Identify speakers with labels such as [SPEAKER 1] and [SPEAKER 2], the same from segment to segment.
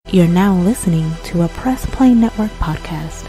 [SPEAKER 1] You're now listening to a Press Play Network podcast.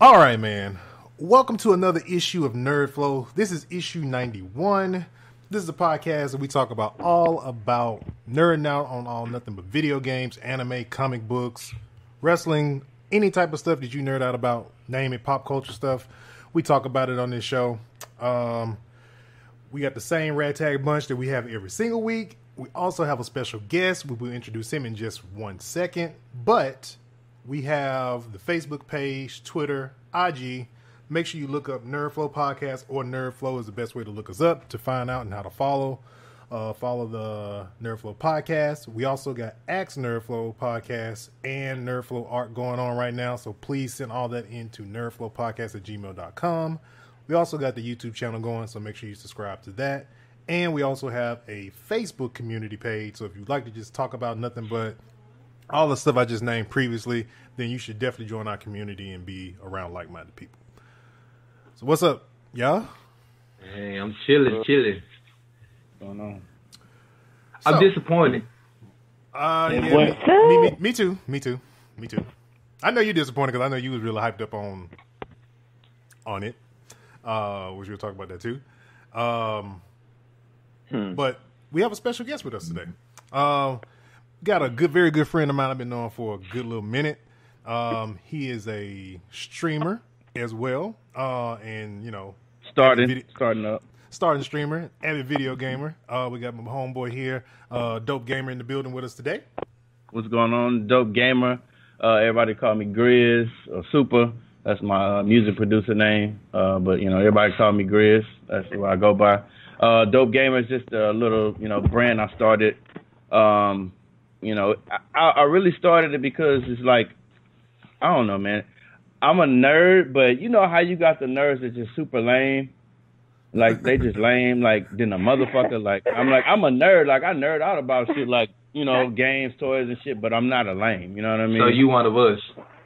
[SPEAKER 2] All right, man. Welcome to another issue of Nerd Flow. This is issue 91. This is a podcast that we talk about all about nerding out on all nothing but video games, anime, comic books, wrestling, any type of stuff that you nerd out about, name it, pop culture stuff. We talk about it on this show. We got the same ragtag bunch that we have every single week. We also have a special guest. We will introduce him in just 1 second, but we have the Facebook page, Twitter, IG. Make sure you look up Nerd Flow Podcast, or Nerd Flow is the best way to look us up to find out and how to follow the Nerd Flow Podcast. We also got Axe Nerd Flow Podcast and Nerd Flow Art going on right now, so please send all that into nerdflowpodcast@gmail.com. We also got the YouTube channel going, so make sure you subscribe to that. And we also have a Facebook community page, so if you'd like to just talk about nothing but all the stuff I just named previously, then you should definitely join our community and be around like-minded people. So what's up, y'all?
[SPEAKER 3] Hey, I'm chilling.
[SPEAKER 4] What's going on?
[SPEAKER 3] I'm disappointed.
[SPEAKER 2] Yeah, me too. I know you're disappointed because I know you was really hyped up on it. Which we'll talk about that too. But we have a special guest with us today. Got a very good friend of mine I've been knowing for a good little minute. He is a streamer as well, and
[SPEAKER 4] starting
[SPEAKER 2] streamer, avid video gamer. We got my homeboy here, TheDopeGamer, in the building with us today.
[SPEAKER 4] What's going on, TheDopeGamer? Everybody call me Grizz or Super. That's my music producer name. But everybody call me Grizz. That's what I go by. TheDopeGamer is just a little brand I started. I really started it because it's like, I don't know, man. I'm a nerd, but you know how you got the nerds that just super lame? Like, they just lame, like, then a motherfucker, like, I'm a nerd, like, I nerd out about shit, like, games, toys, and shit, but I'm not a lame, you know what I mean?
[SPEAKER 3] So you one of us.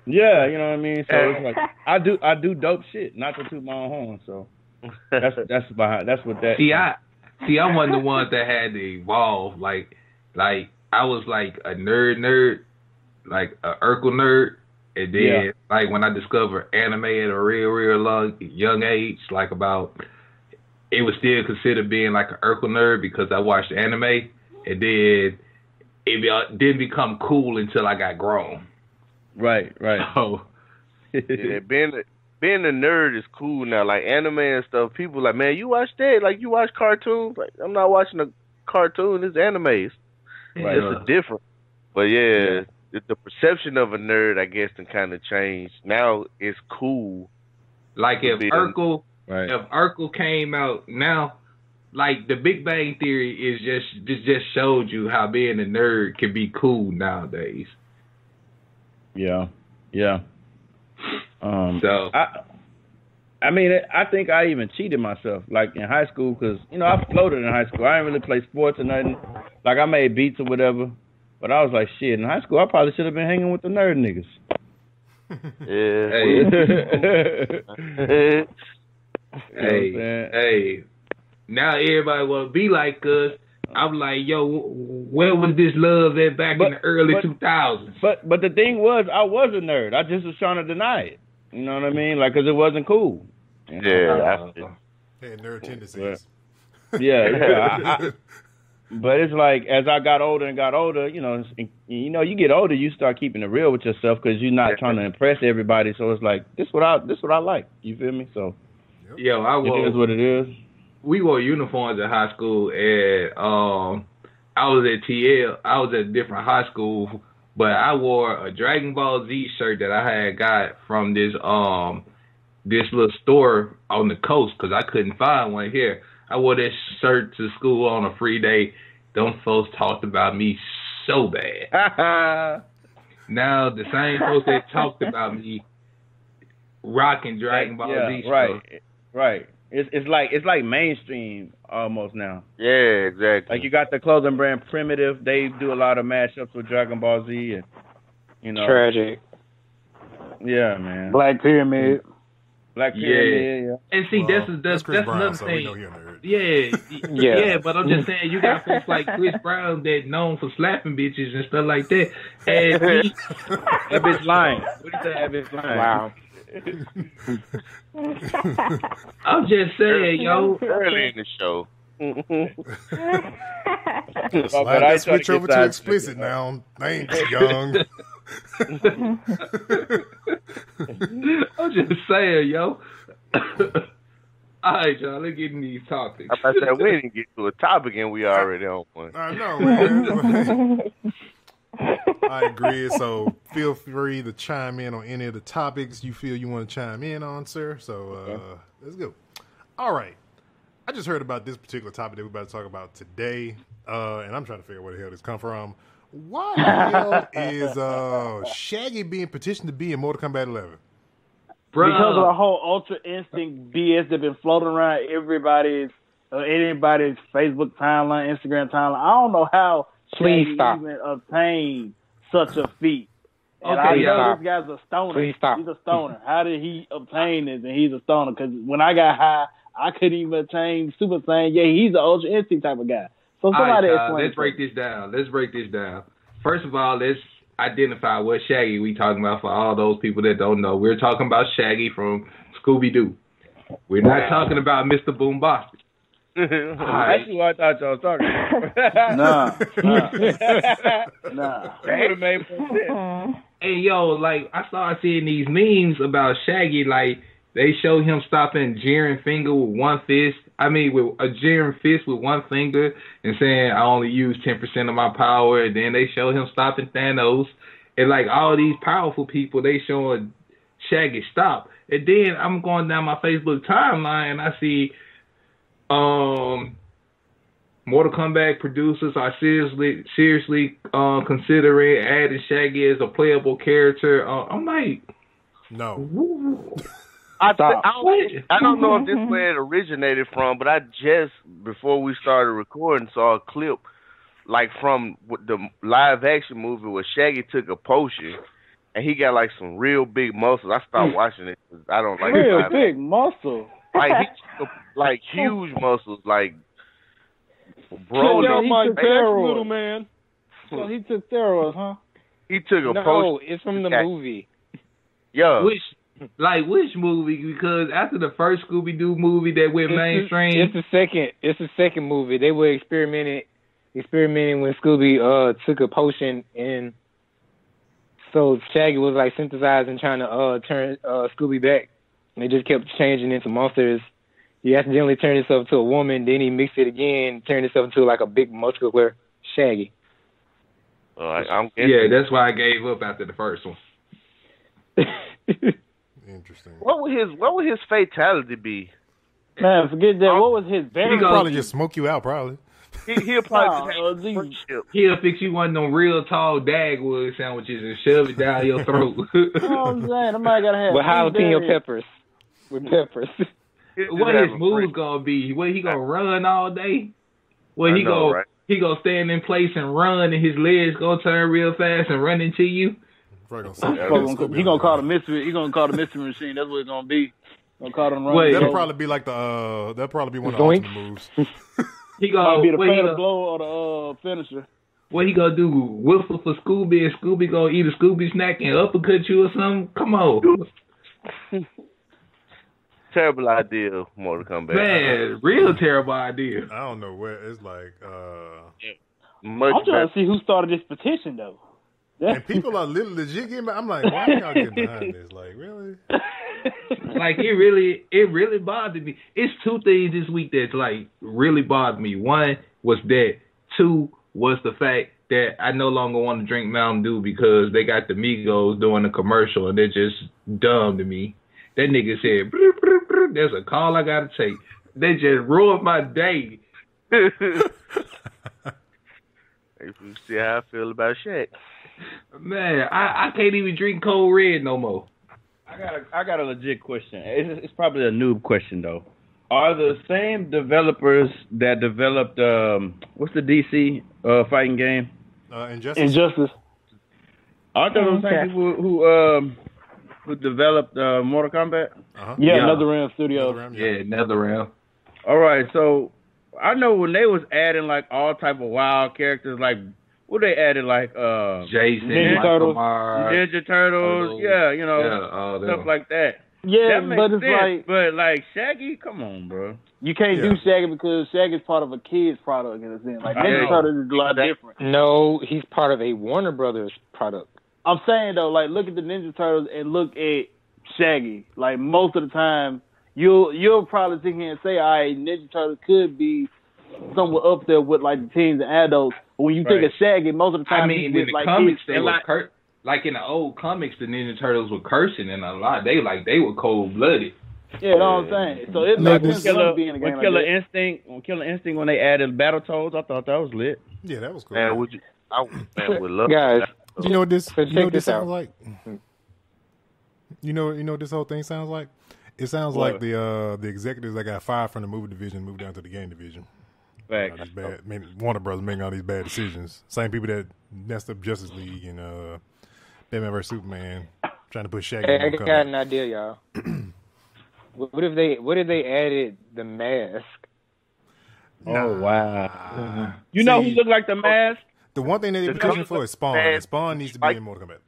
[SPEAKER 4] Yeah, you know what I mean? So it's like, I do dope shit, not to toot my own horn, so that's what that.
[SPEAKER 3] See, I wasn't the one that had to evolve, like, I was like a nerd, like a Urkel nerd, and then like when I discovered anime at a real young age, like it was still considered being like an Urkel nerd because I watched anime, and then it didn't become cool until I got grown.
[SPEAKER 4] Right.
[SPEAKER 3] So
[SPEAKER 5] yeah, being a nerd is cool now, like anime and stuff. People like, man, you watch that? Like, you watch cartoons? Like, I'm not watching a cartoon. It's anime. Right. It's different. But the perception of a nerd, I guess, can kind of change. Now it's cool.
[SPEAKER 3] Like if Urkel came out now, like the Big Bang Theory is just showed you how being a nerd can be cool nowadays.
[SPEAKER 4] Yeah.
[SPEAKER 3] So
[SPEAKER 4] I mean, I think I even cheated myself, like in high school, because, I floated in high school. I didn't really play sports or nothing. Like, I made beats or whatever. But I was like, shit, in high school, I probably should have been hanging with the nerd niggas.
[SPEAKER 3] Hey. Now everybody want to be like us. I'm like, yo, where was this love at back in the early 2000s?
[SPEAKER 4] But the thing was, I was a nerd. I just was trying to deny it. You know what I mean? Like, 'cause it wasn't cool. You know?
[SPEAKER 2] Hey, nerd tendencies.
[SPEAKER 4] Yeah. But it's like, as I got older, you get older, you start keeping it real with yourself because you're not trying to impress everybody. So it's like, this what I like. You feel me? So,
[SPEAKER 3] yo,
[SPEAKER 4] it is what it is.
[SPEAKER 3] We wore uniforms in high school, and I was at TL. I was at a different high school, but I wore a Dragon Ball Z shirt that I had got from this little store on the coast because I couldn't find one here. I wore that shirt to school on a free day. Them folks talked about me so bad. Now the same folks that talked about me rocking Dragon Ball Z stuff.
[SPEAKER 4] Right. It's like mainstream almost now.
[SPEAKER 5] Yeah, exactly.
[SPEAKER 4] Like you got the clothing brand Primitive. They do a lot of mashups with Dragon Ball Z and
[SPEAKER 6] Tragic.
[SPEAKER 4] Yeah, man.
[SPEAKER 6] Black Pyramid.
[SPEAKER 3] Yeah. And see, that's another thing. Yeah, but I'm just saying, you got folks like Chris Brown that known for slapping bitches and stuff like that. And
[SPEAKER 4] that bitch lying. What do you say? That bitch lying?
[SPEAKER 6] Wow.
[SPEAKER 3] I'm just saying, yo.
[SPEAKER 5] Early in the show.
[SPEAKER 2] Slide that switch over to explicit now. I ain't too young.
[SPEAKER 3] I'm just saying, yo. All right, y'all, let's get in these topics.
[SPEAKER 5] I said we didn't get to a topic and we already on one.
[SPEAKER 2] I know, man. I agree. So feel free to chime in on any of the topics you feel you want to chime in on, sir. So let's go. All right. I just heard about this particular topic that we're about to talk about today, and I'm trying to figure out where the hell this come from. Why the hell is Shaggy being petitioned to be in Mortal Kombat 11?
[SPEAKER 6] Bruh. Because of the whole Ultra Instinct BS that's been floating around anybody's Facebook timeline, Instagram timeline. I don't know how Shaggy even obtained such a feat. And I know this guy's a stoner. Please stop. He's a stoner. How did he obtain this? And he's a stoner. Because when I got high, I couldn't even attain Super Saiyan. Yeah, he's an Ultra Instinct type of guy. So somebody explain.
[SPEAKER 3] Let's break this down. First of all, let's identify what Shaggy we talking about for all those people that don't know. We're talking about Shaggy from Scooby-Doo. We're not talking about Mr. Boombastic.
[SPEAKER 4] That's who I thought y'all was talking about.
[SPEAKER 6] Nah.
[SPEAKER 4] That would have made more sense.
[SPEAKER 3] Hey, yo, like, I started seeing these memes about Shaggy, like, they show him stopping Jiren finger with one fist. With a Jiren fist with one finger and saying, I only use 10% of my power. And then they show him stopping Thanos. And, like, all these powerful people, they showing Shaggy stop. And then I'm going down my Facebook timeline and I see Mortal Kombat producers are seriously considering adding Shaggy as a playable character. I'm like,
[SPEAKER 2] no.
[SPEAKER 5] I don't know if this is where it originated from, but I just, before we started recording, saw a clip like from the live action movie where Shaggy took a potion and he got like some real big muscles. I stopped watching it because I don't like
[SPEAKER 6] real big muscles.
[SPEAKER 5] Like he took like huge muscles, like bro.
[SPEAKER 6] Little man. So he took steroids, huh?
[SPEAKER 5] He took a potion.
[SPEAKER 6] No, it's from the movie.
[SPEAKER 5] Yeah.
[SPEAKER 3] Which movie? Because after the first Scooby-Doo movie that went mainstream,
[SPEAKER 6] it's the second movie. They were experimenting when Scooby took a potion, and so Shaggy was like synthesizing, trying to turn Scooby back. And they just kept changing into monsters. He accidentally turned himself to a woman, then he mixed it again, turned himself into like a big muscular Shaggy.
[SPEAKER 3] That's why I gave up after the first one.
[SPEAKER 2] Interesting.
[SPEAKER 5] What would his fatality be?
[SPEAKER 6] Man, forget that. What was his very?
[SPEAKER 2] He'll probably just smoke you out, probably.
[SPEAKER 5] He'll probably
[SPEAKER 3] he'll fix you one of them real tall Dagwood sandwiches and shove it down your throat.
[SPEAKER 6] I'm saying, somebody gotta have
[SPEAKER 7] with jalapeno peppers. With peppers.
[SPEAKER 3] What his moves gonna be? What, he gonna run all day? What he gonna stand in place and run, and his legs gonna turn real fast and run into you?
[SPEAKER 6] He gonna call the mystery. He gonna call the mystery machine. That's what it's gonna be. Gonna call them right.
[SPEAKER 2] That'll probably be like that'll probably be one of the ultimate moves.
[SPEAKER 6] He gonna be the fatal blow or the finisher.
[SPEAKER 3] What he gonna do? Whistle for Scooby, and Scooby gonna eat a Scooby snack and uppercut you or something? Come on.
[SPEAKER 5] Terrible idea, Mortal Kombat.
[SPEAKER 3] Man, real terrible idea.
[SPEAKER 2] I don't know where it's like.
[SPEAKER 6] I'm trying to see who started this petition though.
[SPEAKER 2] And people are legit getting. I'm like, why y'all getting behind this? Like, really?
[SPEAKER 3] Like it really bothered me. It's two things this week that like really bothered me. One was that. Two was the fact that I no longer want to drink Mountain Dew because they got the Migos doing a commercial and they're just dumb to me. That nigga said, brr, brr, brr, there's a call I gotta take. They just ruined my day.
[SPEAKER 5] You see how I feel about shit.
[SPEAKER 3] Man, I can't even drink Cold Red no more.
[SPEAKER 4] I got a legit question. It's probably a noob question though. Are the same developers that developed what's the DC fighting game?
[SPEAKER 6] Injustice.
[SPEAKER 4] Aren't there the same people who developed Mortal Kombat?
[SPEAKER 6] Yeah, NetherRealm Studios.
[SPEAKER 3] NetherRealm.
[SPEAKER 4] All right, so I know when they was adding like all type of wild characters, like what they added, like
[SPEAKER 3] Jason,
[SPEAKER 6] Ninja Turtles,
[SPEAKER 4] Ninja Turtles, stuff like that.
[SPEAKER 6] Yeah,
[SPEAKER 4] that
[SPEAKER 6] but it's
[SPEAKER 4] sense, but like Shaggy, come on, bro.
[SPEAKER 6] You can't do Shaggy because Shaggy's part of a kid's product in a sense. Like Ninja Turtles is a lot different.
[SPEAKER 7] No, he's part of a Warner Brothers product.
[SPEAKER 6] I'm saying though, like look at the Ninja Turtles and look at Shaggy. Like most of the time, you'll probably sit here and say, all right, Ninja Turtles could be somewhat up there with like the teens and adults. But when you think of Shaggy, most of the time,
[SPEAKER 3] in the comics they were like in the old comics, the Ninja Turtles were cursing and a lot. They were cold blooded.
[SPEAKER 6] Yeah, you know what I'm saying. So it makes sense to be in a game
[SPEAKER 4] Killer Instinct, when they added Battletoads, I thought that was lit.
[SPEAKER 2] Yeah, that was cool.
[SPEAKER 5] Man, I would love
[SPEAKER 7] guys.
[SPEAKER 2] You know what this? You know what this sounds
[SPEAKER 7] out.
[SPEAKER 2] like? You know what this whole thing sounds like? It sounds like the executives that got fired from the movie division moved down to the game division. Warner Brothers making all these bad decisions. Same people that messed up Justice League and Batman vs Superman, trying to put Shaggy.
[SPEAKER 7] Hey, I got an idea, y'all. What if they added the mask?
[SPEAKER 4] Oh wow! You know who looked like the mask?
[SPEAKER 2] The one thing they're pushing for is Spawn. And Spawn needs to be in Mortal Kombat.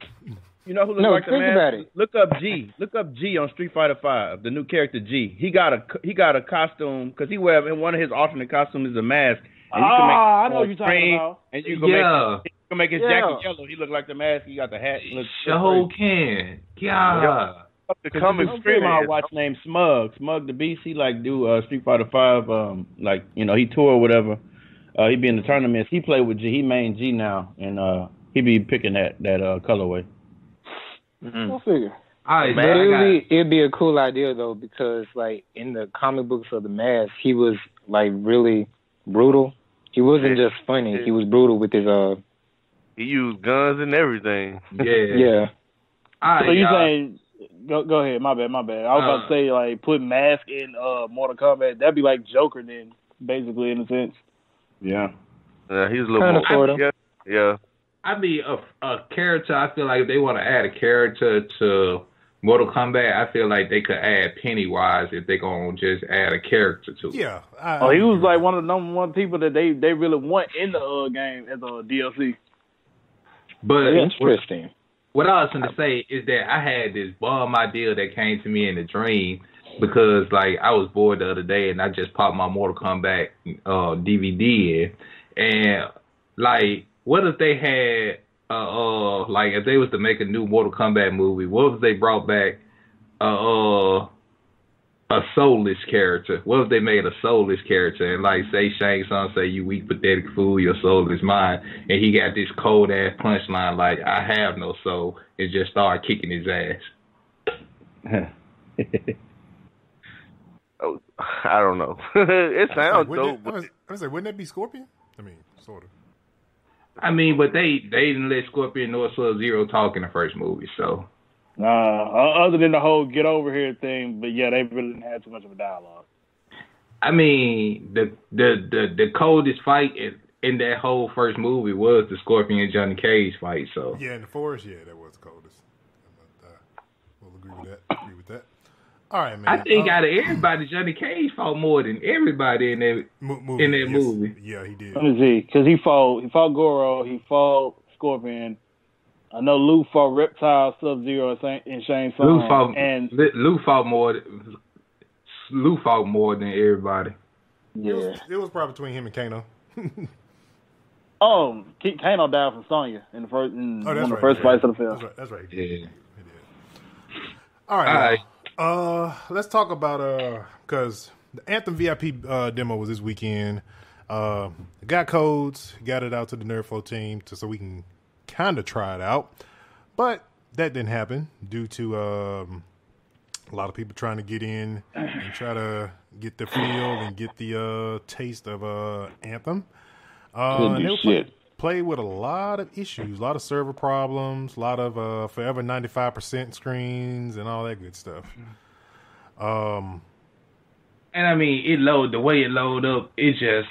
[SPEAKER 4] You know who looks like the mask? About it. Look up G. Look up G on Street Fighter V. The new character G. He got a costume because he wear one of his alternate costumes is a mask. And
[SPEAKER 6] I know what you're talking about.
[SPEAKER 4] And you can make his jacket yellow. He look like the mask. He got the hat.
[SPEAKER 3] Show can. Yeah.
[SPEAKER 5] The comic
[SPEAKER 4] stream I watch named Smug the Beast. He like do Street Fighter V. Like he tour or whatever. He be in the tournaments. He play with G. He main G now, and he be picking that colorway.
[SPEAKER 6] Go figure.
[SPEAKER 7] But it'd be a cool idea though, because like in the comic books of the mask, he was like really brutal. He wasn't just funny. He was brutal with his
[SPEAKER 5] He used guns and everything.
[SPEAKER 7] Yeah.
[SPEAKER 6] So you saying? Go ahead. My bad. I was about to say like put mask in Mortal Kombat. That'd be like Joker then, basically in a sense.
[SPEAKER 4] Yeah.
[SPEAKER 5] He's a little more. Yeah.
[SPEAKER 3] I mean, a character. I feel like if they want to add a character to Mortal Kombat, I feel like they could add Pennywise if they gonna just add a character to it.
[SPEAKER 2] Yeah.
[SPEAKER 6] He was like one of the number one people that they really want in the game as a DLC.
[SPEAKER 3] But
[SPEAKER 7] interesting.
[SPEAKER 3] What I was going to say is that I had this bomb idea that came to me in a dream because, like, I was bored the other day and I just popped my Mortal Kombat DVD in. And, like, what if they had, like, if they was to make a new Mortal Kombat movie, what if they brought back a soulless character? What if they made a soulless character and like say Shang Tsung say you weak pathetic fool, your soul is mine, and he got this cold ass punchline like I have no soul and just start kicking his ass.
[SPEAKER 5] I don't know. It sounds dope.
[SPEAKER 2] I was like, wouldn't that be Scorpion? I mean, sort of.
[SPEAKER 3] I mean, but they didn't let Scorpion nor Sub-Zero talk in the first movie, so.
[SPEAKER 6] Other than the whole get over here thing, but yeah, they really didn't have too much of a dialogue.
[SPEAKER 3] I mean, the coldest fight in that whole first movie was the Scorpion and Johnny Cage fight. So
[SPEAKER 2] yeah, in the forest, yeah, that was the coldest. We'll agree with that. All right, man.
[SPEAKER 3] I think out of everybody, Johnny Cage fought more than everybody in that movie.
[SPEAKER 2] Yeah, he did.
[SPEAKER 6] Let me see, because he fought Goro, he fought Scorpion. I know Lou fought Reptile, Sub-Zero, and Shane Song.
[SPEAKER 3] Lou fought more than everybody.
[SPEAKER 6] Yeah,
[SPEAKER 2] it was probably between him and Kano.
[SPEAKER 6] Kano died from Sonya in one of the first fights of the film.
[SPEAKER 2] That's right.
[SPEAKER 3] Yeah.
[SPEAKER 2] He did. All right. Let's talk about because the Anthem VIP demo was this weekend. Got codes, got it out to the Nerdflow team so we can kind of try it out, but that didn't happen due to a lot of people trying to get in and try to get the feel and get the taste of Anthem. And they played with a lot of issues, a lot of server problems, a lot of forever 95% screens and all that good stuff.
[SPEAKER 3] And I mean, the way it load up, it just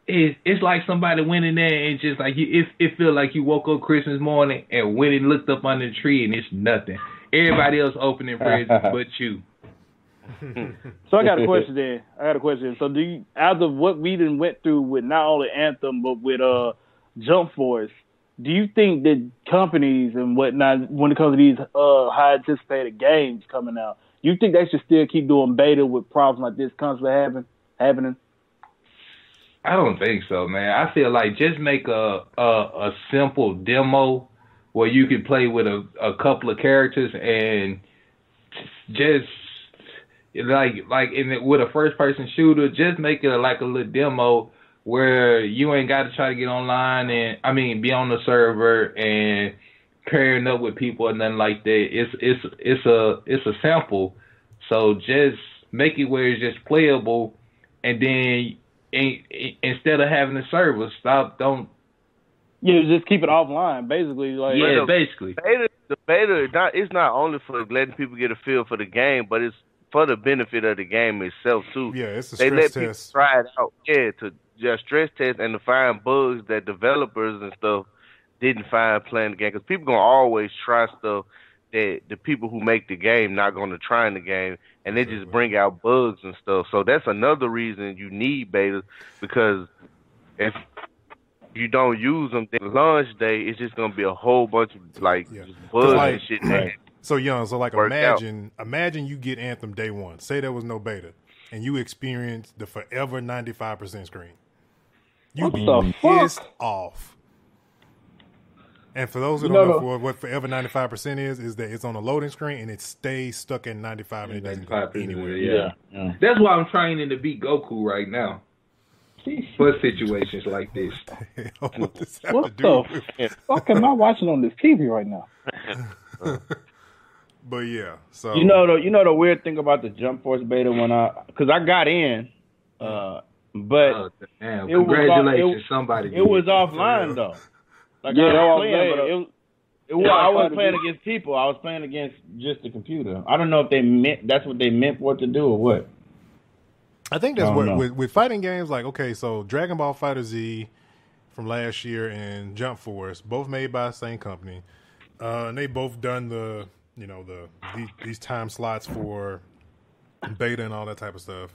[SPEAKER 3] it's like somebody went in there and just like it feel like you woke up Christmas morning and went and looked up under the tree and it's nothing. Everybody else opening presents but you.
[SPEAKER 6] So I got a question there. So do you, out of what we done went through with not only Anthem but with Jump Force, do you think that companies and whatnot, when it comes to these high anticipated games coming out, you think they should still keep doing beta with problems like this constantly happening?
[SPEAKER 3] I don't think so, man. I feel like just make a simple demo where you could play with a couple of characters and just with a first person shooter, just make it like a little demo where you ain't got to try to get online and be on the server and pairing up with people or nothing like that. It's a sample, so just make it where it's just playable, and then instead of having the server,
[SPEAKER 6] just keep it offline, basically.
[SPEAKER 3] Basically.
[SPEAKER 5] The beta it's not only for letting people get a feel for the game, but it's for the benefit of the game itself too.
[SPEAKER 2] Yeah, it's a
[SPEAKER 5] they
[SPEAKER 2] stress
[SPEAKER 5] let
[SPEAKER 2] test.
[SPEAKER 5] People try it out. Yeah, to just stress test and to find bugs that developers and stuff didn't find playing the game. Because people gonna always try stuff that the people who make the game not gonna try in the game, and they just bring out bugs and stuff. So that's another reason you need betas, because if you don't use them, then launch day it's just gonna be a whole bunch of just bugs and shit.
[SPEAKER 2] Right. So imagine you get Anthem day one. Say there was no beta, and you experience the forever 95% screen. You'd be pissed off. And for those who don't know what forever 95% is that it's on a loading screen and it stays stuck at 95 and it doesn't go anywhere.
[SPEAKER 3] Yeah. That's why I'm training to beat Goku right now. For situations like this.
[SPEAKER 6] What the fuck am I watching on this TV right now?
[SPEAKER 2] But yeah, so
[SPEAKER 4] you know the weird thing about the Jump Force beta because I got in, but
[SPEAKER 3] congratulations, somebody.
[SPEAKER 4] It was offline though. Like I wasn't playing against people. I was playing against just the computer. I don't know if that's what they meant for it to do or what.
[SPEAKER 2] I think that's what with fighting games like so Dragon Ball FighterZ from last year and Jump Force, both made by the same company, and they both done these time slots for beta and all that type of stuff.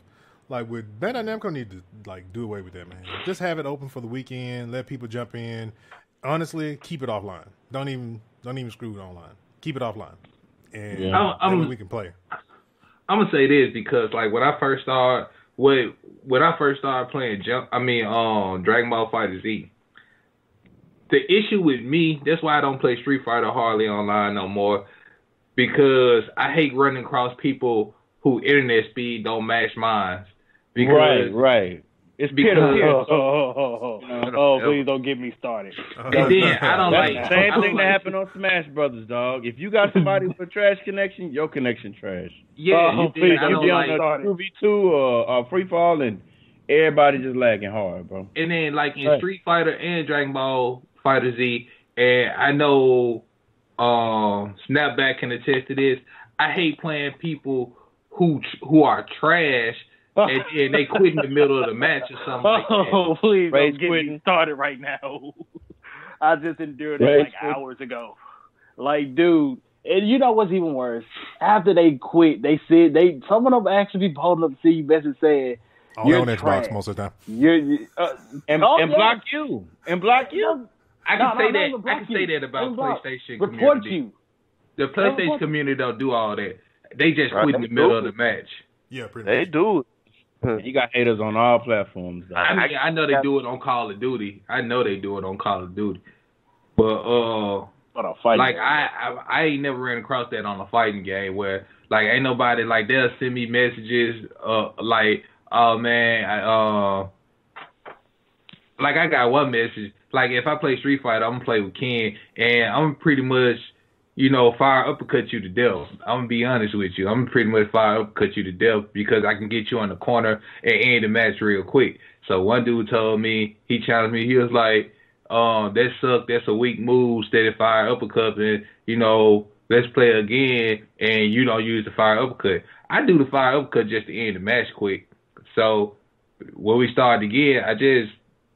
[SPEAKER 2] Like with Bandai Namco need to do away with that, man. Just have it open for the weekend, let people jump in. Honestly, keep it offline. Don't even screw it online. Keep it offline, and we can play.
[SPEAKER 3] I'm gonna say this because when I first started playing Dragon Ball FighterZ, the issue with me, that's why I don't play Street Fighter hardly online no more, because I hate running across people who internet speed don't match mine.
[SPEAKER 4] Right. It's
[SPEAKER 6] because please don't get me started.
[SPEAKER 3] And then I don't
[SPEAKER 4] same thing that happened on Smash Brothers, dog. If you got somebody with a trash connection, your connection trash.
[SPEAKER 3] Yeah,
[SPEAKER 4] you be on the 2v2 or free fall and everybody just lagging hard, bro.
[SPEAKER 3] And then in Street Fighter and Dragon Ball FighterZ, and I know Snapback can attest to this, I hate playing people who are trash and they quit in the middle of the match or something like that.
[SPEAKER 6] Oh, please
[SPEAKER 4] Rage
[SPEAKER 6] don't get
[SPEAKER 4] quitting.
[SPEAKER 6] me started right now. I just endured it like hours ago. Like, dude, and you know what's even worse? After they quit, they said some of them actually be holding up to see you message saying,
[SPEAKER 2] Only
[SPEAKER 6] you're
[SPEAKER 2] on Xbox
[SPEAKER 6] trash.
[SPEAKER 2] most of the time.
[SPEAKER 4] And block you. And block you.
[SPEAKER 3] I can say that about PlayStation
[SPEAKER 6] report
[SPEAKER 3] community.
[SPEAKER 6] you.
[SPEAKER 3] The PlayStation community don't do all that. They just quit in the middle of the match.
[SPEAKER 2] Yeah, pretty
[SPEAKER 5] They
[SPEAKER 2] much.
[SPEAKER 5] do it.
[SPEAKER 4] You got haters on all platforms, though.
[SPEAKER 3] I know they do it on Call of Duty. But like I ain't never ran across that on a fighting game where like ain't nobody like they'll send me messages like, oh man, like I got one message like if I play Street Fighter I'm gonna play with Ken and I'm pretty much fire uppercut you to death. I'm gonna be honest with you. I'm pretty much fire uppercut you to death because I can get you on the corner and end the match real quick. So one dude told me, he challenged me, he was like, that sucked, that's a weak move, steady fire uppercut, and let's play again and you don't use the fire uppercut. I do the fire uppercut just to end the match quick. So when we started again, I just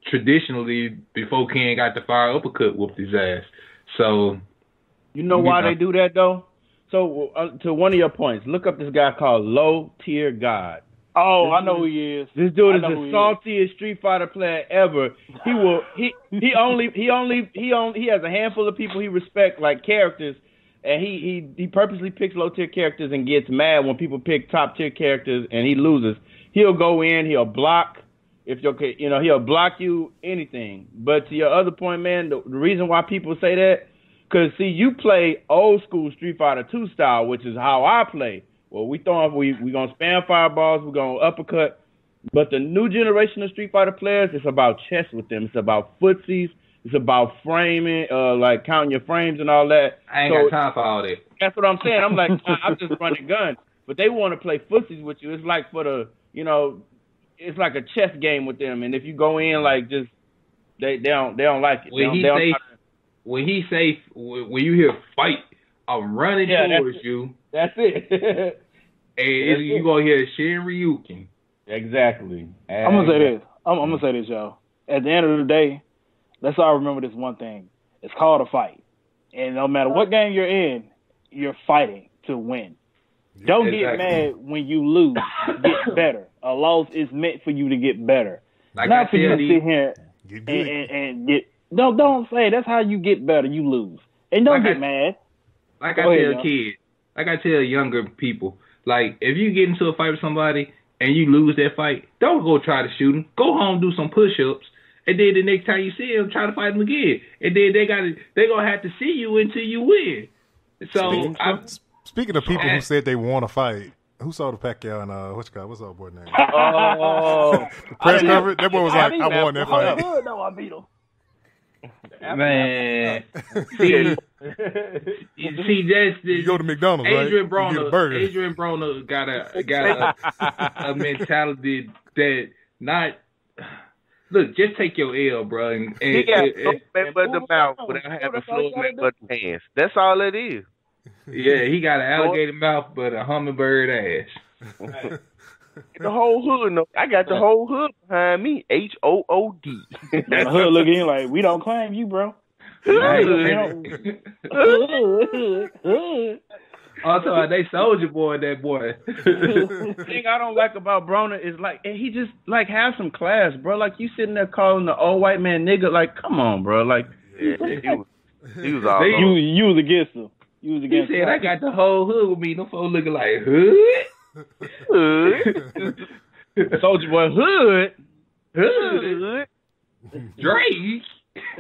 [SPEAKER 3] traditionally before Ken got the fire uppercut whooped his ass. So
[SPEAKER 4] you know why they do that though? So to one of your points, look up this guy called Low Tier God.
[SPEAKER 6] Oh, I know who he is.
[SPEAKER 4] This dude is the saltiest Street Fighter player ever. He has a handful of people he respects like characters, and he purposely picks low tier characters and gets mad when people pick top tier characters and he loses. He'll go in, he'll block he'll block you anything. But to your other point, man, the reason why people say that, because see, you play old school Street Fighter 2 style, which is how I play. Well, we gonna spam fireballs, we're gonna uppercut. But the new generation of Street Fighter players, it's about chess with them. It's about footsies. It's about framing, like counting your frames and all that.
[SPEAKER 3] I ain't got time for all that.
[SPEAKER 4] That's what I'm saying. I'm like, I'm just running gun. But they want to play footsies with you. It's like it's like a chess game with them. And if you go in like just, they don't like it. When
[SPEAKER 3] you hear fight, I'm running towards you.
[SPEAKER 4] That's it.
[SPEAKER 3] And you gonna hear Shinryuken.
[SPEAKER 4] Exactly.
[SPEAKER 6] I'm gonna say this. I'm gonna say this, y'all. At the end of the day, let's all remember this one thing. It's called a fight. And no matter what game you're in, you're fighting to win. Don't get mad when you lose. Get better. A loss is meant for you to get better.
[SPEAKER 3] Like
[SPEAKER 6] not for you to sit here and get. No, don't say that's how you get better. You lose. And don't get mad.
[SPEAKER 3] Like I tell kids, like I tell younger people, like if you get into a fight with somebody and you lose that fight, don't go try to shoot them. Go home, do some push-ups, and then the next time you see them, try to fight them again. And then they gonna have to see you until you win. So
[SPEAKER 2] speaking of people who said they want to fight, who saw the Pacquiao and what's our boy name?
[SPEAKER 6] Oh,
[SPEAKER 2] press coverage. That boy was like, I won that fight.
[SPEAKER 6] No, I beat him.
[SPEAKER 3] Man, see, that's
[SPEAKER 2] you go to McDonald's,
[SPEAKER 3] Adrian
[SPEAKER 2] right?
[SPEAKER 3] Broner. Adrian Broner got a mentality that not. Look, just take your L, bro. And
[SPEAKER 5] he got no man but the mouth without having floor man but the hands. That's all it is.
[SPEAKER 3] Yeah, he got an alligator mouth but a hummingbird ass.
[SPEAKER 5] The whole hood, I got the whole hood behind me. HOOD.
[SPEAKER 6] The hood looking like we don't claim you, bro.
[SPEAKER 3] Also, they soldier boy, that boy.
[SPEAKER 4] The thing I don't like about Broner is like he just like have some class, bro. Like you sitting there calling the old white man nigga. Like, come on, bro. Like
[SPEAKER 5] he was all
[SPEAKER 6] you was against him. You was against
[SPEAKER 3] him. He said,
[SPEAKER 6] him.
[SPEAKER 3] I got the whole hood with me. No folks looking like hood.
[SPEAKER 4] Soldier boy, hood.
[SPEAKER 3] Drake.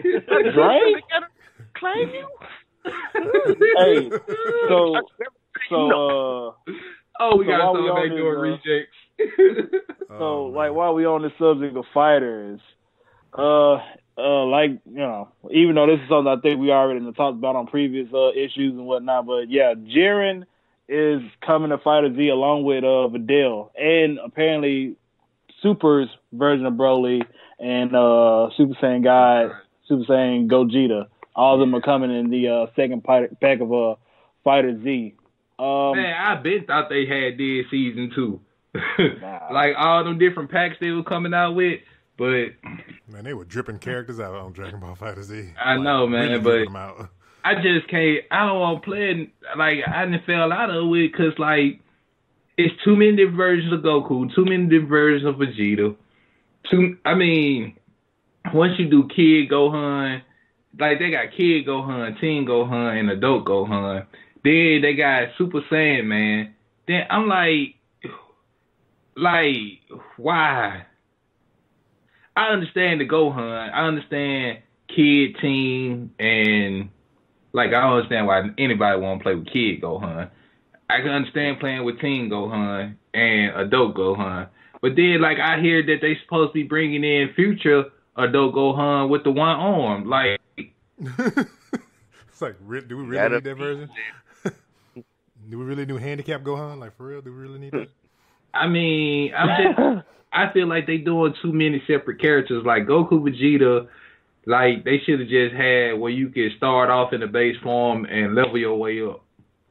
[SPEAKER 6] Drake?
[SPEAKER 5] Claim you?
[SPEAKER 6] Hey,
[SPEAKER 3] we got some back door rejects.
[SPEAKER 6] So, like, while we on the subject of fighters, like, even though this is something I think we already talked about on previous issues and whatnot, but yeah, Jiren is coming to Fighter Z along with Vidal, and apparently Super's version of Broly and Super Saiyan God, Super Saiyan Gogeta. All of them are coming in the second pack of Fighter Z.
[SPEAKER 3] Man, I been thought they had did season 2. Like all them different packs they were coming out with. But
[SPEAKER 2] man, they were dripping characters out on Dragon Ball FighterZ.
[SPEAKER 3] I know, man,
[SPEAKER 2] really
[SPEAKER 3] but I just can't. I don't want to play it. Like I didn't fell out of it because like it's too many different versions of Goku, too many different versions of Vegeta. I mean, once you do Kid Gohan, like they got Kid Gohan, Teen Gohan, and Adult Gohan. Then they got Super Saiyan Man. Then I'm like, why? I understand the Gohan. I understand Kid, Teen, and like I don't understand why anybody want to play with Kid Gohan. I can understand playing with Teen Gohan and Adult Gohan. But then, like, I hear that they supposed to be bringing in future Adult Gohan with the one arm. Like,
[SPEAKER 2] it's like, do we really need that version? Do we really do handicap Gohan? Like, for real? Do we really need that?
[SPEAKER 3] I mean, I feel like they doing too many separate characters. Like, Goku, Vegeta, like, they should have just had where you could start off in the base form and level your way up.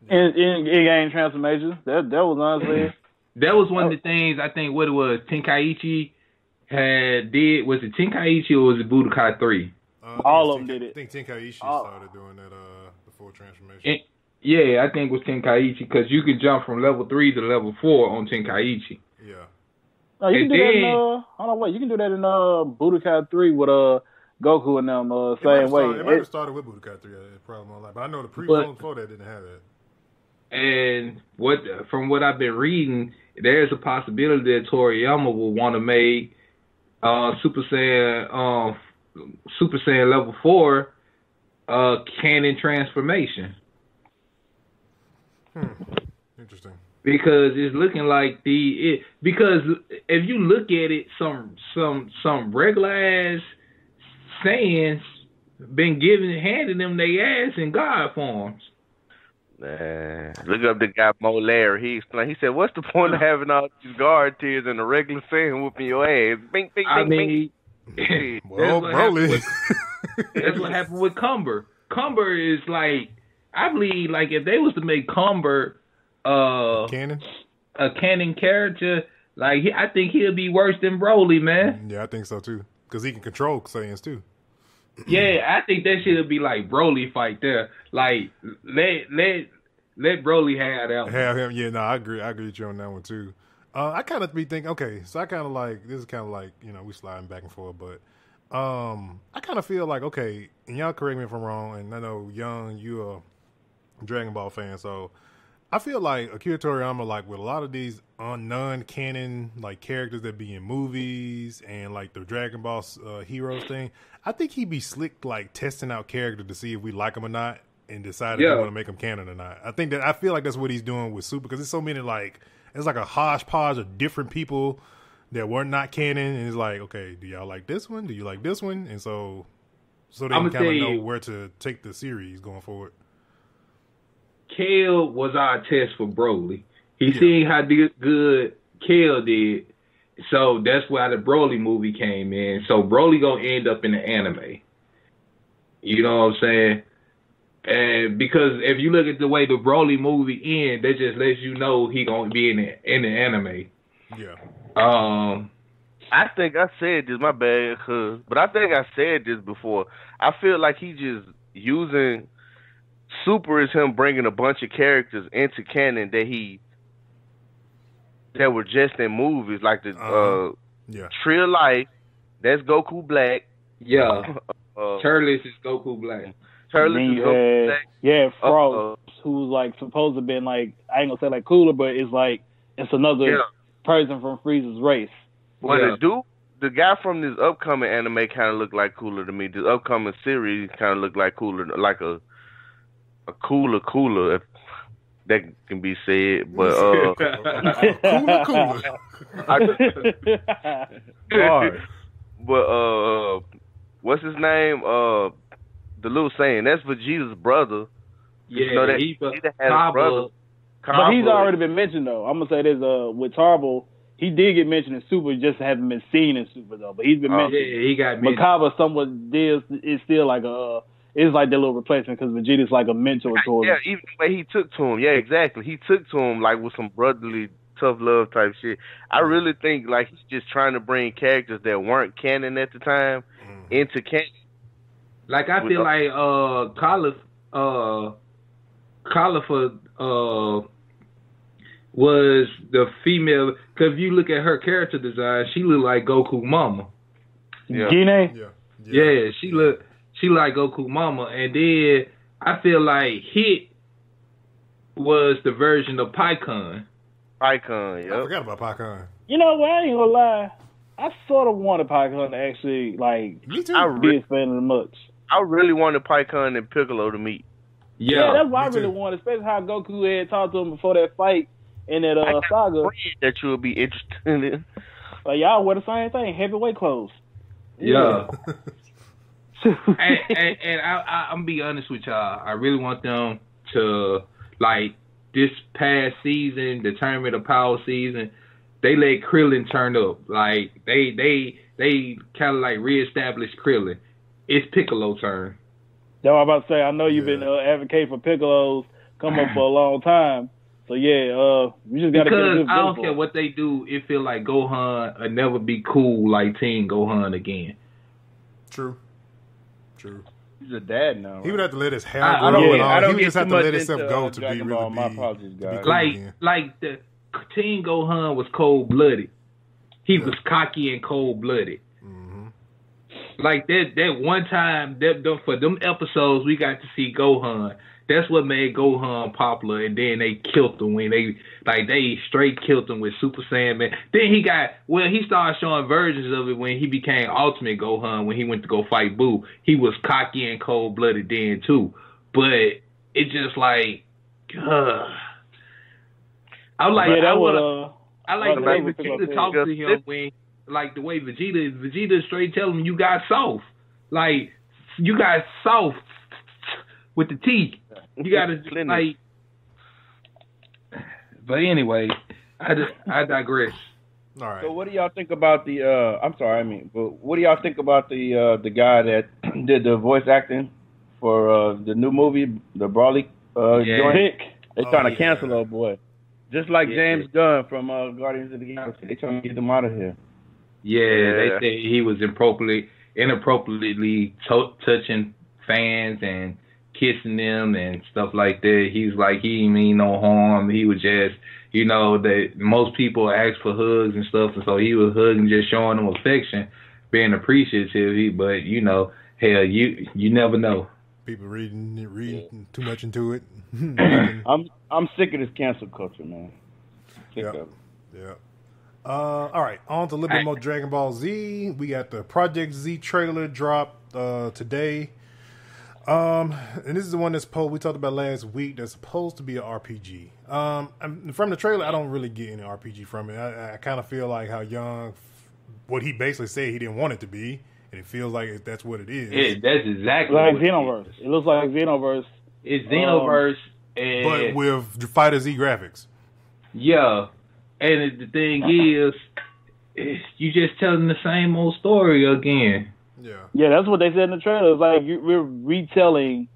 [SPEAKER 6] In-game transformations. That was honestly...
[SPEAKER 3] That was one of the things, I think, what it was, Tenkaichi did. Was it Tenkaichi or was it Budokai 3?
[SPEAKER 6] All of them did it.
[SPEAKER 2] I think Tenkaichi started doing that, the full transformation.
[SPEAKER 3] I think it was Tenkaichi, because you could jump from level 3 to level 4 on Tenkaichi.
[SPEAKER 2] Yeah.
[SPEAKER 6] You can do that in, you can do that in Budokai 3 with Goku and them same way.
[SPEAKER 2] It might have started with Budokai 3, probably online, but I know the prequel before that didn't have that.
[SPEAKER 3] And from what I've been reading, there's a possibility that Toriyama will want to make Super Saiyan level 4 canon transformation.
[SPEAKER 2] Interesting.
[SPEAKER 3] Because it's looking like because if you look at it, some regular ass Saiyans been handing them their ass in God forms.
[SPEAKER 5] Look up the guy Mo Larry. He explained. He said, "What's the point of having all these guard tiers and a regular Saiyan whooping your ass?" Bing, bing, bing, bing.
[SPEAKER 2] Well, Broly.
[SPEAKER 3] That's what happened with Cumber. Cumber is like, I believe, like if they was to make Cumber a canon character, like I think he'll be worse than Broly, man.
[SPEAKER 2] Yeah, I think so too, because he can control Saiyans too.
[SPEAKER 3] Yeah, I think that should be like Broly fight there. Like let Broly have that one.
[SPEAKER 2] Have him, yeah. No, I agree with you on that one too. I kind of be thinking, okay, so I kind of like this is kind of like we sliding back and forth, but I kind of feel like okay, and y'all correct me if I'm wrong, and I know Young, you a Dragon Ball fan, so I feel like Akira Toriyama, like with a lot of these non-canon like characters that be in movies and like the Dragon Ball heroes thing, I think he'd be slick like testing out characters to see if we like them or not and decide if we want to make them canon or not. I feel like that's what he's doing with Super, because there's so many it's like a hodgepodge of different people that were not canon, and it's like, okay, do y'all like this one? Do you like this one? And so they can kind of know where to take the series going forward.
[SPEAKER 3] Kale was our test for Broly. He seen how good Kale did, so that's why the Broly movie came in. So Broly gonna end up in the anime. You know what I'm saying? And because if you look at the way the Broly movie ends, that just lets you know he gonna be in the anime.
[SPEAKER 2] Yeah.
[SPEAKER 5] I think I said this, my bad, but I think I said this before. I feel like he just using Super is him bringing a bunch of characters into canon that were just in movies, like the Tree of Life. That's Goku Black.
[SPEAKER 3] Yeah. Turles is Goku Black.
[SPEAKER 5] Turles is Goku Black.
[SPEAKER 6] Yeah, Frost, who's like supposed to have been like, I ain't gonna say like cooler, but it's like it's another person from Frieza's race.
[SPEAKER 5] Well, the guy from this upcoming anime kind of looked like cooler to me. The upcoming series kind of looked like cooler, like a cooler, if that can be said, but cooler. But what's his name? The little Saiyan. That's Vegeta's brother.
[SPEAKER 3] Yeah,
[SPEAKER 5] Vegeta has a brother.
[SPEAKER 6] But he's already been mentioned though. I'm gonna say this with Tarble. He did get mentioned in Super, just haven't been seen in Super though. But he's been mentioned.
[SPEAKER 3] Yeah, he got mentioned.
[SPEAKER 6] Makaba somewhat is still like it's like their little replacement because Vegeta's like a mentor toward him.
[SPEAKER 5] Yeah, even the way he took to him. Yeah, exactly. He took to him like with some brotherly tough love type shit. I really think like he's just trying to bring characters that weren't canon at the time into canon.
[SPEAKER 3] Like I feel like Khalifa was the female, because if you look at her character design, she looked like Goku mama.
[SPEAKER 6] Gine?
[SPEAKER 3] Yeah, she look like Goku mama. And then I feel like Hit was the version of Pycon.
[SPEAKER 5] Pycon, yeah.
[SPEAKER 2] I forgot about Pycon.
[SPEAKER 6] You know what? I ain't gonna lie. I sort of wanted Pycon to actually, like,
[SPEAKER 2] Me too.
[SPEAKER 6] be expanded much.
[SPEAKER 5] I really wanted Pycon and Piccolo to meet.
[SPEAKER 6] Yeah, that's what I really wanted, especially how Goku had talked to him before that fight in that saga.
[SPEAKER 5] That you would be interested in.
[SPEAKER 6] Like, y'all wear the same thing, heavyweight clothes.
[SPEAKER 3] Yeah. and I'm be honest with y'all. I really want them to, like, this past season, the Tournament of Power season, they let Krillin turn up. Like, they kind of like reestablished Krillin. It's Piccolo's turn.
[SPEAKER 6] That's what I'm about to say. I know you've been advocating for Piccolo's come up for a long time. So, yeah, we just got to get a good
[SPEAKER 3] I don't care what they do. It feel like Gohan will never be cool like Teen Gohan again.
[SPEAKER 2] True.
[SPEAKER 4] He's a dad now. Right?
[SPEAKER 2] He would have to let his hair grow. He would just have to let himself go to be really
[SPEAKER 4] my apologies, guys.
[SPEAKER 3] Like the Teen Gohan was cold-blooded. He was cocky and cold-blooded. Like that one time, for them episodes, we got to see Gohan. That's what made Gohan popular, and then they killed him when they straight killed him with Super Saiyan Man. Then he started showing versions of it when he became Ultimate Gohan, when he went to go fight Boo. He was cocky and cold-blooded then too. But it just like, I like the way Vegeta talked to him when, like the way Vegeta straight tell him, you got soft. Like, you got soft with the teeth. You got to, like... But anyway, I digress.
[SPEAKER 2] All right.
[SPEAKER 4] So what do y'all think about the, but what do y'all think about the guy that did the voice acting for the new movie, the Broly joint? They're trying to cancel old boy. Just like James Gunn from Guardians of the Galaxy. They're trying to get him out of here.
[SPEAKER 3] Yeah, they say he was inappropriately touching fans and kissing them and stuff like that. He's like, he didn't mean no harm. He was just, that most people ask for hugs and stuff, and so he was hugging, just showing them affection, being appreciative. But hell, you never know.
[SPEAKER 2] People reading too much into it.
[SPEAKER 4] I'm sick of this cancel culture, man. Sick of it.
[SPEAKER 2] Yeah. All right, on to a little bit more Dragon Ball Z. We got the Project Z trailer dropped today. And this is the one we talked about last week. That's supposed to be an RPG. From the trailer, I don't really get any RPG from it. I kind of feel like how Young, what he basically said he didn't want it to be, and it feels like that's what it is.
[SPEAKER 3] Yeah, that's exactly
[SPEAKER 6] like Xenoverse. It looks like Xenoverse.
[SPEAKER 3] It's Xenoverse,
[SPEAKER 2] but with Fighter Z graphics.
[SPEAKER 3] Yeah. And the thing is, you just telling the same old story again.
[SPEAKER 6] Yeah, that's what they said in the trailer. It's like we're retelling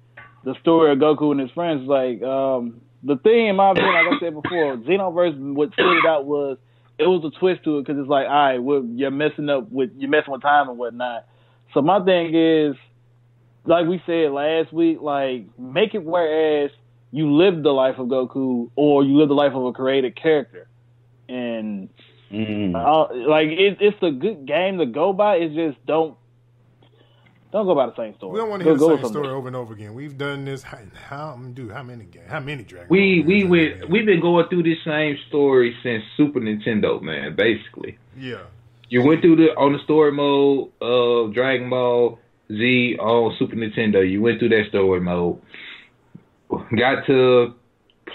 [SPEAKER 6] the story of Goku and his friends. Like the thing, in my opinion, like I said before, Xenoverse, what stood out was it was a twist to it because it's like, all right, you're messing with time and whatnot. So my thing is, like we said last week, like make it whereas you live the life of Goku or you live the life of a created character. And it's a good game to go by. It's just don't go by the same story.
[SPEAKER 2] We don't want to hear the same story over and over again. We've done this. How many Dragon?
[SPEAKER 3] We've been going through this same story since Super Nintendo, man. Basically,
[SPEAKER 2] yeah.
[SPEAKER 3] You went through on the story mode of Dragon Ball Z on Super Nintendo. You went through that story mode. Got to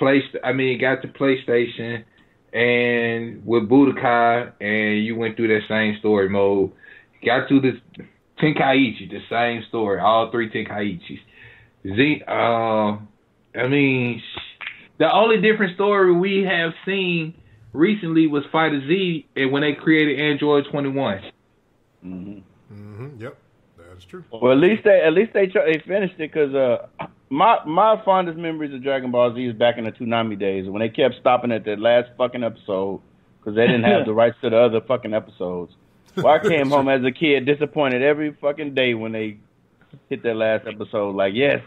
[SPEAKER 3] PlayStation. And with Budokai, and you went through that same story mode. Got to the Tenkaichi, the same story, all three Tenkaichis. The only different story we have seen recently was Fighter Z, and when they created Android 21.
[SPEAKER 2] Yep, that's true.
[SPEAKER 4] Well, at least they finished it because My fondest memories of Dragon Ball Z is back in the Toonami days when they kept stopping at that last fucking episode because they didn't have the rights to the other fucking episodes. Well, I came home as a kid disappointed every fucking day when they hit that last episode. Like, yes,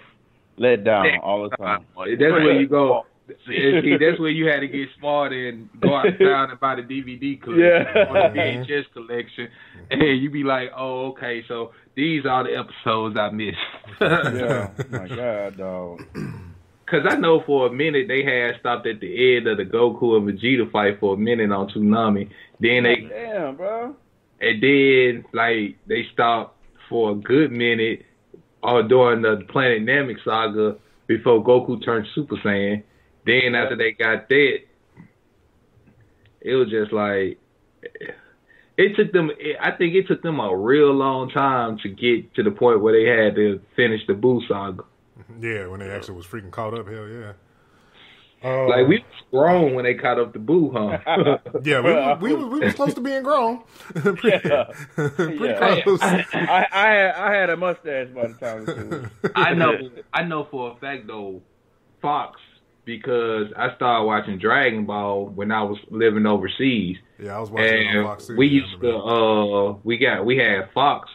[SPEAKER 4] let down all the time.
[SPEAKER 3] That's where you go. See, that's where you had to get smart and go out of town and buy the DVD collection or the VHS collection, and you be like, "Oh, okay, so these are the episodes I missed."
[SPEAKER 4] Yeah, my God, dog.
[SPEAKER 3] Because I know for a minute they had stopped at the end of the Goku and Vegeta fight for a minute on Toonami. Then
[SPEAKER 4] damn, bro.
[SPEAKER 3] And then like they stopped for a good minute, during the Planet Namek saga before Goku turned Super Saiyan. Then after they got that, it was just like it took them. I think it took them a real long time to get to the point where they had to finish the Buu saga.
[SPEAKER 2] Yeah, when they actually was freaking caught up. Hell yeah.
[SPEAKER 3] Like we was grown when they caught up to Buu, huh?
[SPEAKER 2] Yeah, we was close to being grown. Pretty close.
[SPEAKER 4] I had a mustache by the time.
[SPEAKER 3] I know for a fact though, Fox. Because I started watching Dragon Ball when I was living overseas.
[SPEAKER 2] Yeah, I was watching it on Fox too.
[SPEAKER 3] We used to we had Fox,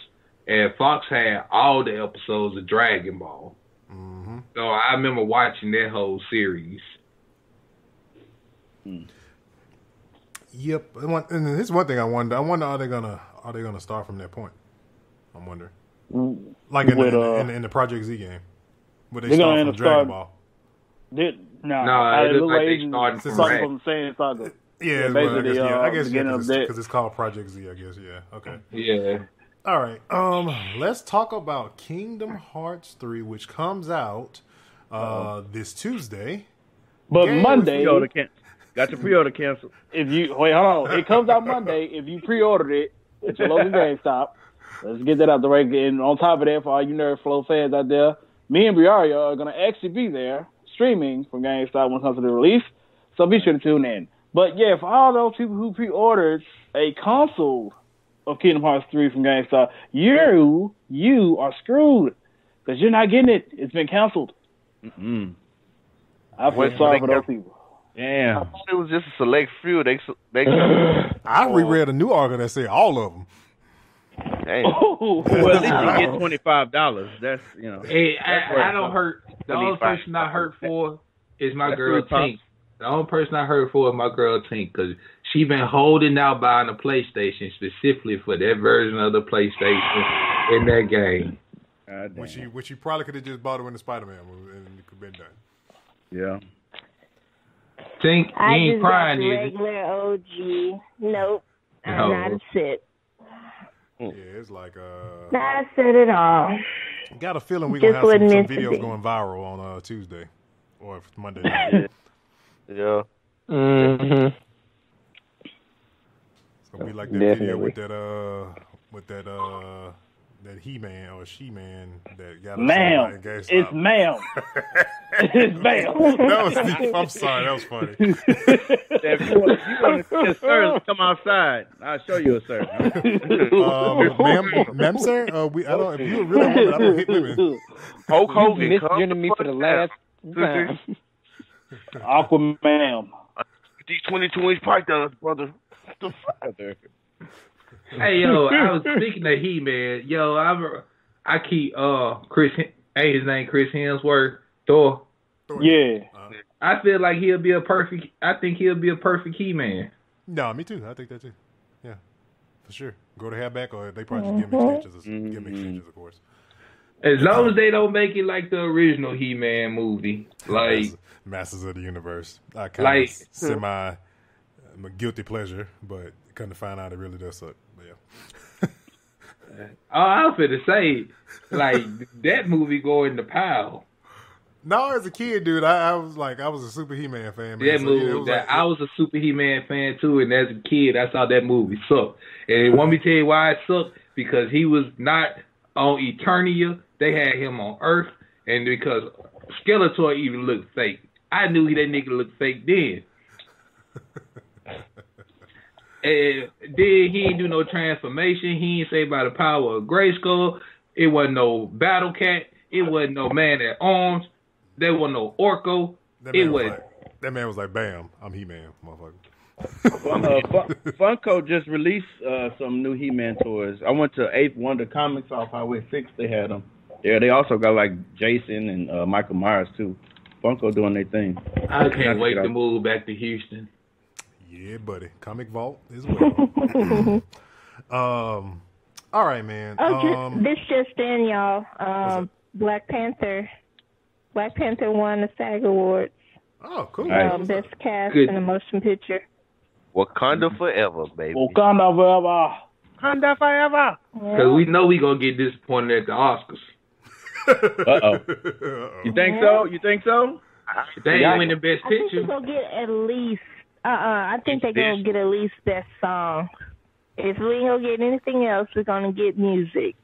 [SPEAKER 3] and Fox had all the episodes of Dragon Ball. Mm-hmm. So I remember watching that whole series.
[SPEAKER 2] Yep, and here's one thing I wonder. Are they gonna start from that point? I'm wondering. Like in the Project Z game, would they start from Dragon Ball?
[SPEAKER 3] It looks like they started from
[SPEAKER 6] the same saga.
[SPEAKER 2] Yeah, basically, I guess because it's called Project Z. I guess, yeah. Okay.
[SPEAKER 3] Yeah.
[SPEAKER 2] All right. Let's talk about Kingdom Hearts 3, which comes out this Tuesday.
[SPEAKER 6] But Monday,
[SPEAKER 4] got your pre-order canceled.
[SPEAKER 6] If you hold on, it comes out Monday. If you pre-ordered it at your local GameStop, let's get that out the way. And on top of that, for all you Nerd Flow fans out there, me and Briaria are gonna actually be there streaming from GameStop when it comes to the release. So be sure to tune in. But yeah, for all those people who pre-ordered a console of Kingdom Hearts 3 from GameStop, you are screwed because you're not getting it. It's been canceled.
[SPEAKER 4] Mm-hmm.
[SPEAKER 6] I feel sorry for those people.
[SPEAKER 4] Damn.
[SPEAKER 5] I thought it was just a select few.
[SPEAKER 2] I reread a new article that said all of them.
[SPEAKER 5] Damn.
[SPEAKER 4] Well, at least you get $25. That's, you know.
[SPEAKER 3] Hey, I don't hurt. The only person I hurt for is my girl Tink. The only person I hurt for is my girl Tink because she been holding out buying a PlayStation specifically for that version of the PlayStation in that game.
[SPEAKER 2] Which she probably could have just bought it when the Spider-Man movie and it could have been done.
[SPEAKER 4] Yeah.
[SPEAKER 3] Tink, you ain't crying,
[SPEAKER 8] is regular OG. Nope. I'm not upset.
[SPEAKER 2] Yeah, it's like
[SPEAKER 8] not upset at all.
[SPEAKER 2] Got a feeling we're gonna have some videos going viral on Tuesday or Monday night.
[SPEAKER 5] Yeah.
[SPEAKER 2] Mm-hmm. It's gonna be like that video with that He-Man or She-Man that got
[SPEAKER 6] ma'am. It's ma'am. It's ma'am.
[SPEAKER 2] I'm sorry, that was funny.
[SPEAKER 4] If you want to see a sir, come outside. I'll show you a sir.
[SPEAKER 2] Ma'am, sir? If you really want it, I don't hit women.
[SPEAKER 5] Hulk Hogan.
[SPEAKER 7] You misgendered me for the last time.
[SPEAKER 6] Aquaman.
[SPEAKER 5] These 22-inch pythons, brother. The father.
[SPEAKER 3] Hey yo, I was speaking of He-Man. Yo, I keep Chris. Hey, his name Chris Hemsworth. Thor.
[SPEAKER 6] Yeah.
[SPEAKER 3] I feel like he'll be a perfect. I think he'll be a perfect He-Man.
[SPEAKER 2] No, me too. I think that too. Yeah, for sure. Go to hair back, or they probably just give me stitches, of course.
[SPEAKER 3] As long as they don't make it like the original He-Man movie, like
[SPEAKER 2] Masters of the Universe. I kind of semi guilty pleasure, but come to find out it really does suck. But yeah.
[SPEAKER 3] I was finna say, like that movie go in the pile.
[SPEAKER 2] No, as a kid, dude, I was a super He-Man fan. Man.
[SPEAKER 3] That movie, I was a super He-Man fan too, and as a kid, I saw that movie suck. And want me to tell you why it sucked? Because he was not on Eternia. They had him on Earth, and because Skeletor even looked fake. I knew that nigga looked fake then. And then he ain't do no transformation. He ain't say by the power of Grayskull. It wasn't no Battle Cat. It wasn't no Man at Arms. There wasn't no Orko.
[SPEAKER 2] That man was like, bam, I'm He-Man, motherfucker.
[SPEAKER 4] Funko just released some new He-Man toys. I went to 8th Wonder Comics off Highway 6. They had them. Yeah, they also got like Jason and Michael Myers too. Funko doing their thing.
[SPEAKER 3] I can't wait to move back to Houston.
[SPEAKER 2] Yeah, buddy. Comic Vault as well. All right, man.
[SPEAKER 8] This just in, y'all. Black Panther won the SAG Awards.
[SPEAKER 2] Oh, cool.
[SPEAKER 8] Best cast in a motion picture.
[SPEAKER 5] Wakanda forever, baby.
[SPEAKER 6] Wakanda forever.
[SPEAKER 5] Wakanda forever.
[SPEAKER 3] Because we know we going to get disappointed at the Oscars.
[SPEAKER 4] Uh-oh. You think so? You think so?
[SPEAKER 3] They ain't win the best
[SPEAKER 8] I think
[SPEAKER 3] picture.
[SPEAKER 8] they're going to get at least, I think they're going to get at least best song. If we ain't going to get anything else, we're going to get music.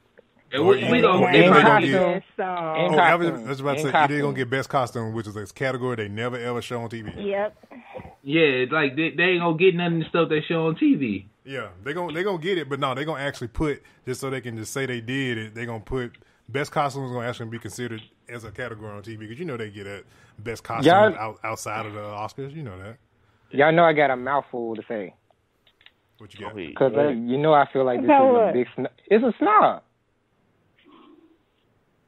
[SPEAKER 3] And we going to
[SPEAKER 8] get best song.
[SPEAKER 2] I was about to say, they're going to get best costume, which is a category they never ever show on TV.
[SPEAKER 8] Yep.
[SPEAKER 3] Yeah, like they ain't going to get none of the stuff they show on TV.
[SPEAKER 2] Yeah, they're gonna get it, but no, they're going to actually put, just so they can just say they did it, they're going to put best costume is going to actually be considered as a category on TV, because you know they get at best costume outside of the Oscars. You know that.
[SPEAKER 7] Y'all know I got a mouthful to say.
[SPEAKER 2] What you got?
[SPEAKER 7] Because I feel like this is a big it's a snob.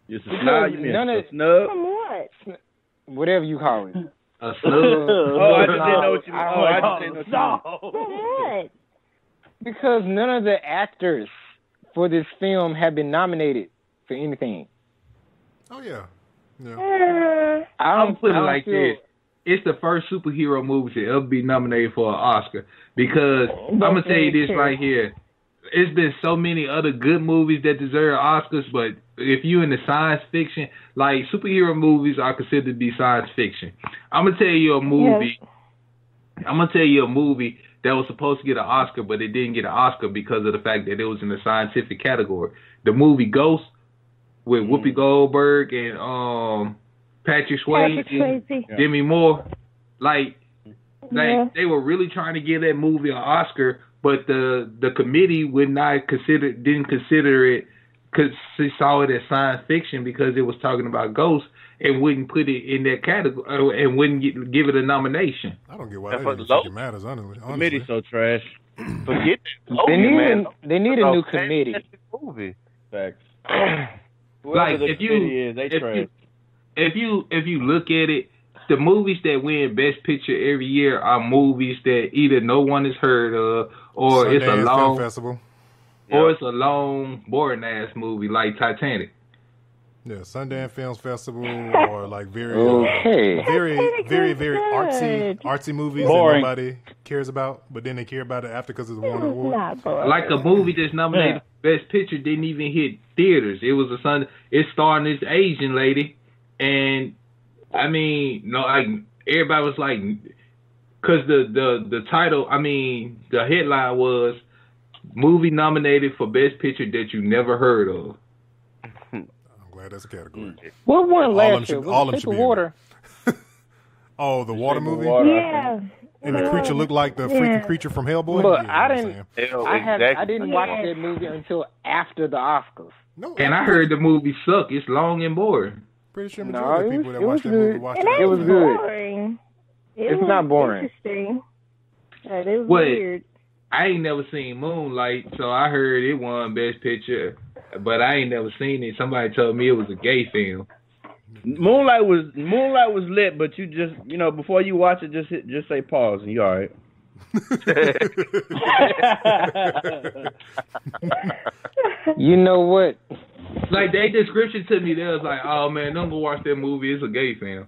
[SPEAKER 4] It's a snob? You mean a snub?
[SPEAKER 8] From what?
[SPEAKER 7] Whatever you call it.
[SPEAKER 3] A snub?
[SPEAKER 4] I just didn't know what you meant. I just didn't know what you meant.
[SPEAKER 8] From what?
[SPEAKER 7] Because none of the actors for this film have been nominated for anything.
[SPEAKER 2] Oh, yeah.
[SPEAKER 3] I'm putting it like this. It's the first superhero movie to ever be nominated for an Oscar. Because I'm going to tell you this right here. It's been so many other good movies that deserve Oscars, but if you in the science fiction, like superhero movies are considered to be science fiction. I'm going to tell you a movie. I'm going to tell you a movie that was supposed to get an Oscar, but it didn't get an Oscar because of the fact that it was in the scientific category. The movie Ghost with Whoopi Goldberg and Patrick Swayze, Demi Moore. Like they were really trying to give that movie an Oscar, but the committee didn't consider it, because they saw it as science fiction because it was talking about ghosts, and wouldn't put it in that category and wouldn't give it a nomination.
[SPEAKER 2] I don't get why that matters, honestly.
[SPEAKER 4] Committee's so trash.
[SPEAKER 5] Forget that.
[SPEAKER 7] They need a new committee.
[SPEAKER 5] Movie.
[SPEAKER 4] Facts.
[SPEAKER 3] Like if you look at it, the movies that win Best Picture every year are movies that either no one has heard of, or
[SPEAKER 2] Sundance
[SPEAKER 3] it's a long
[SPEAKER 2] Film Festival,
[SPEAKER 3] or it's a long, boring ass movie like Titanic.
[SPEAKER 2] Yeah, Sundance Film Festival, or like very artsy movies
[SPEAKER 6] boring.
[SPEAKER 2] that nobody cares about, but then they care about it after because it's won an award.
[SPEAKER 3] Like a movie that's nominated for Best Picture didn't even hit theaters. It was it's starring this Asian lady, and I mean, everybody was like, because the title, the headline was movie nominated for Best Picture that you never heard of.
[SPEAKER 2] Glad that's a category.
[SPEAKER 7] What won last year? Was it Shape of Water?
[SPEAKER 2] Oh, the water movie?
[SPEAKER 8] Yeah.
[SPEAKER 2] And the creature looked like the freaking creature from Hellboy?
[SPEAKER 7] But
[SPEAKER 2] Yeah,
[SPEAKER 7] I didn't watch that movie until after the Oscars.
[SPEAKER 2] No,
[SPEAKER 3] and I heard the movie suck. It's long and boring.
[SPEAKER 2] Pretty sure majority of people that watch that movie watch it.
[SPEAKER 7] It was good.
[SPEAKER 8] Boring.
[SPEAKER 7] It's not boring.
[SPEAKER 8] Interesting. It was weird.
[SPEAKER 3] I ain't never seen Moonlight, so I heard it won Best Picture, but I ain't never seen it. Somebody told me it was a gay film.
[SPEAKER 4] Moonlight was lit, but you just, before you watch it, just say pause and you all right.
[SPEAKER 7] You know what?
[SPEAKER 3] Like, their description to me, they was like, oh man, don't go watch that movie, it's a gay film.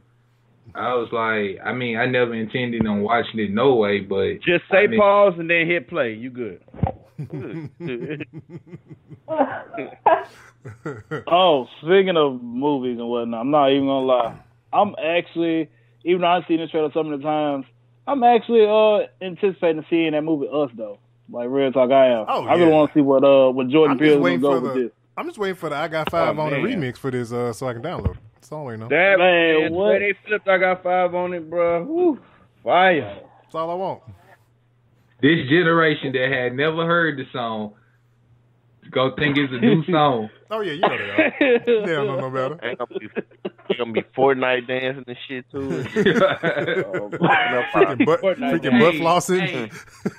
[SPEAKER 3] I was like, I never intended on watching it no way, but...
[SPEAKER 4] Just say pause and then hit play, you good.
[SPEAKER 6] Oh, speaking of movies and whatnot, I'm not even gonna lie. I'm actually, even though I've seen this trailer so many times, I'm actually anticipating seeing that movie Us though. Like real talk, I am. I really want to see what Jordan Peele's gonna go with this.
[SPEAKER 2] I'm just waiting for the I Got Five on the remix for this, so I can download it. That's all I know.
[SPEAKER 4] That man, what they flipped I Got Five on it, bro. Woo, fire.
[SPEAKER 2] That's all I want.
[SPEAKER 3] This generation that had never heard the song, Gonna think it's a new song.
[SPEAKER 2] Oh yeah, you know they are. They don't know no better.
[SPEAKER 5] Ain't gonna be Fortnite dancing and shit too.
[SPEAKER 2] Freaking butt flossing.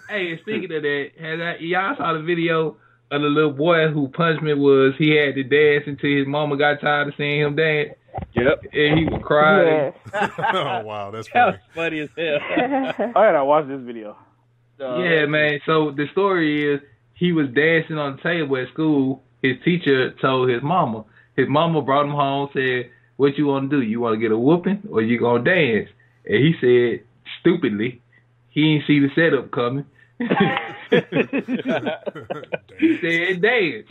[SPEAKER 3] Hey, speaking of that, y'all saw the video of the little boy who punishment was he had to dance until his mama got tired of seeing him dance.
[SPEAKER 4] Yep.
[SPEAKER 3] And he was crying.
[SPEAKER 2] Oh wow, that's funny.
[SPEAKER 4] That was funny as hell.
[SPEAKER 6] All right, I watched this video.
[SPEAKER 3] Yeah, man. So the story is he was dancing on the table at school. His teacher told his mama. His mama brought him home, said, "What you want to do? You want to get a whooping or you gonna dance?" And he said, stupidly, he didn't see the setup coming. He said, "Dance."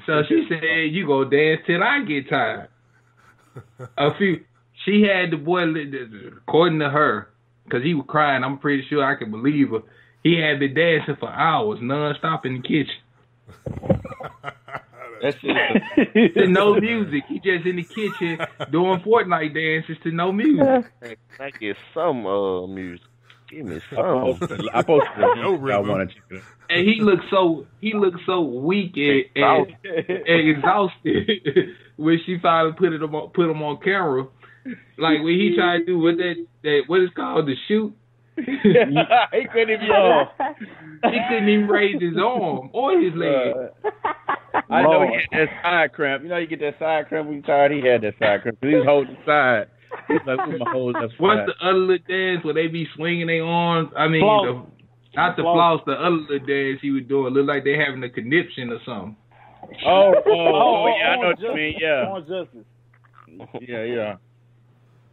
[SPEAKER 3] So she said, "You gonna dance till I get tired." She had the boy, according to her, because he was crying. I'm pretty sure I can believe her. He had been dancing for hours, non-stop in the kitchen.
[SPEAKER 4] That's it.
[SPEAKER 3] To no music. He just in the kitchen doing Fortnite dances to no music.
[SPEAKER 5] I get some music. Give me some.
[SPEAKER 4] I posted it. I wanted you.
[SPEAKER 3] And he looked so weak and exhausted when she finally put him on camera. Like when he tried to do what is called the shoot.
[SPEAKER 4] He couldn't
[SPEAKER 3] even raise his arm or his leg.
[SPEAKER 4] I know he had that side cramp. You know you get that side cramp when you're tired. He had that side cramp. He was holding the side. He's like, "I'm gonna hold that side."
[SPEAKER 3] What's the other little dance where they be swinging their arms? I mean, not the floss. The other little dance he was doing look like they having a conniption or something.
[SPEAKER 4] Oh, yeah, I know what you mean. Yeah. Yeah.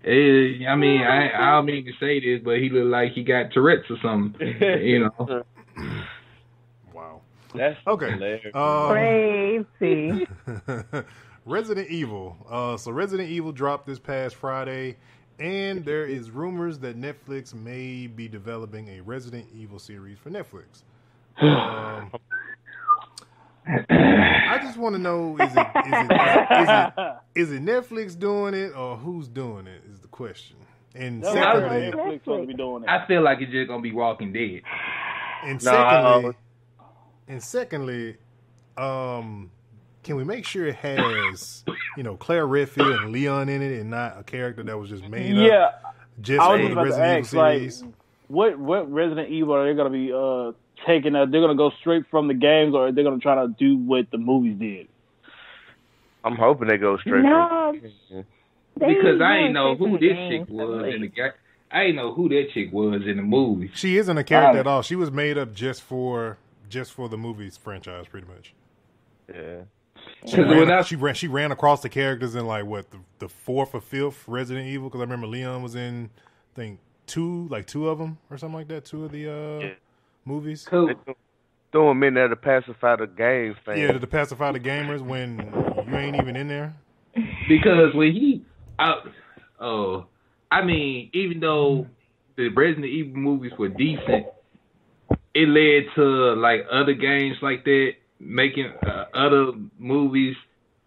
[SPEAKER 3] I mean, I don't mean to say this, but he looked like he got Tourette's or something. You know.
[SPEAKER 2] Wow.
[SPEAKER 4] That's
[SPEAKER 2] okay.
[SPEAKER 8] Crazy.
[SPEAKER 2] Resident Evil. So Resident Evil dropped this past Friday, and there is rumors that Netflix may be developing a Resident Evil series for Netflix. I just want to know, is it Netflix doing it or who's doing it is the question. And secondly,
[SPEAKER 6] Netflix gonna be doing it.
[SPEAKER 3] I feel like it's just gonna be Walking Dead.
[SPEAKER 2] And secondly, can we make sure it has, Claire Redfield and Leon in it and not a character that was just made up just for the Resident Evil series?
[SPEAKER 6] Like, what Resident Evil are they going to be taking? They're going to go straight from the games, or they're going to try to do what the movies did?
[SPEAKER 5] I'm hoping they go straight
[SPEAKER 8] No.
[SPEAKER 3] Because I ain't know who this chick was in the game. I ain't know who that chick was in the movie.
[SPEAKER 2] She isn't a character at all. She was made up just for the movies franchise, pretty much.
[SPEAKER 5] Yeah.
[SPEAKER 2] She ran across the characters in like what the fourth or fifth Resident Evil, because I remember Leon was in, I think two of them or something like that. Two of the movies.
[SPEAKER 3] Cool.
[SPEAKER 5] Throw them in there to pacify the games fans.
[SPEAKER 2] Yeah, to pacify the gamers when you ain't even in there.
[SPEAKER 3] Because when even though the Resident Evil movies were decent, it led to like other games like that, making other movies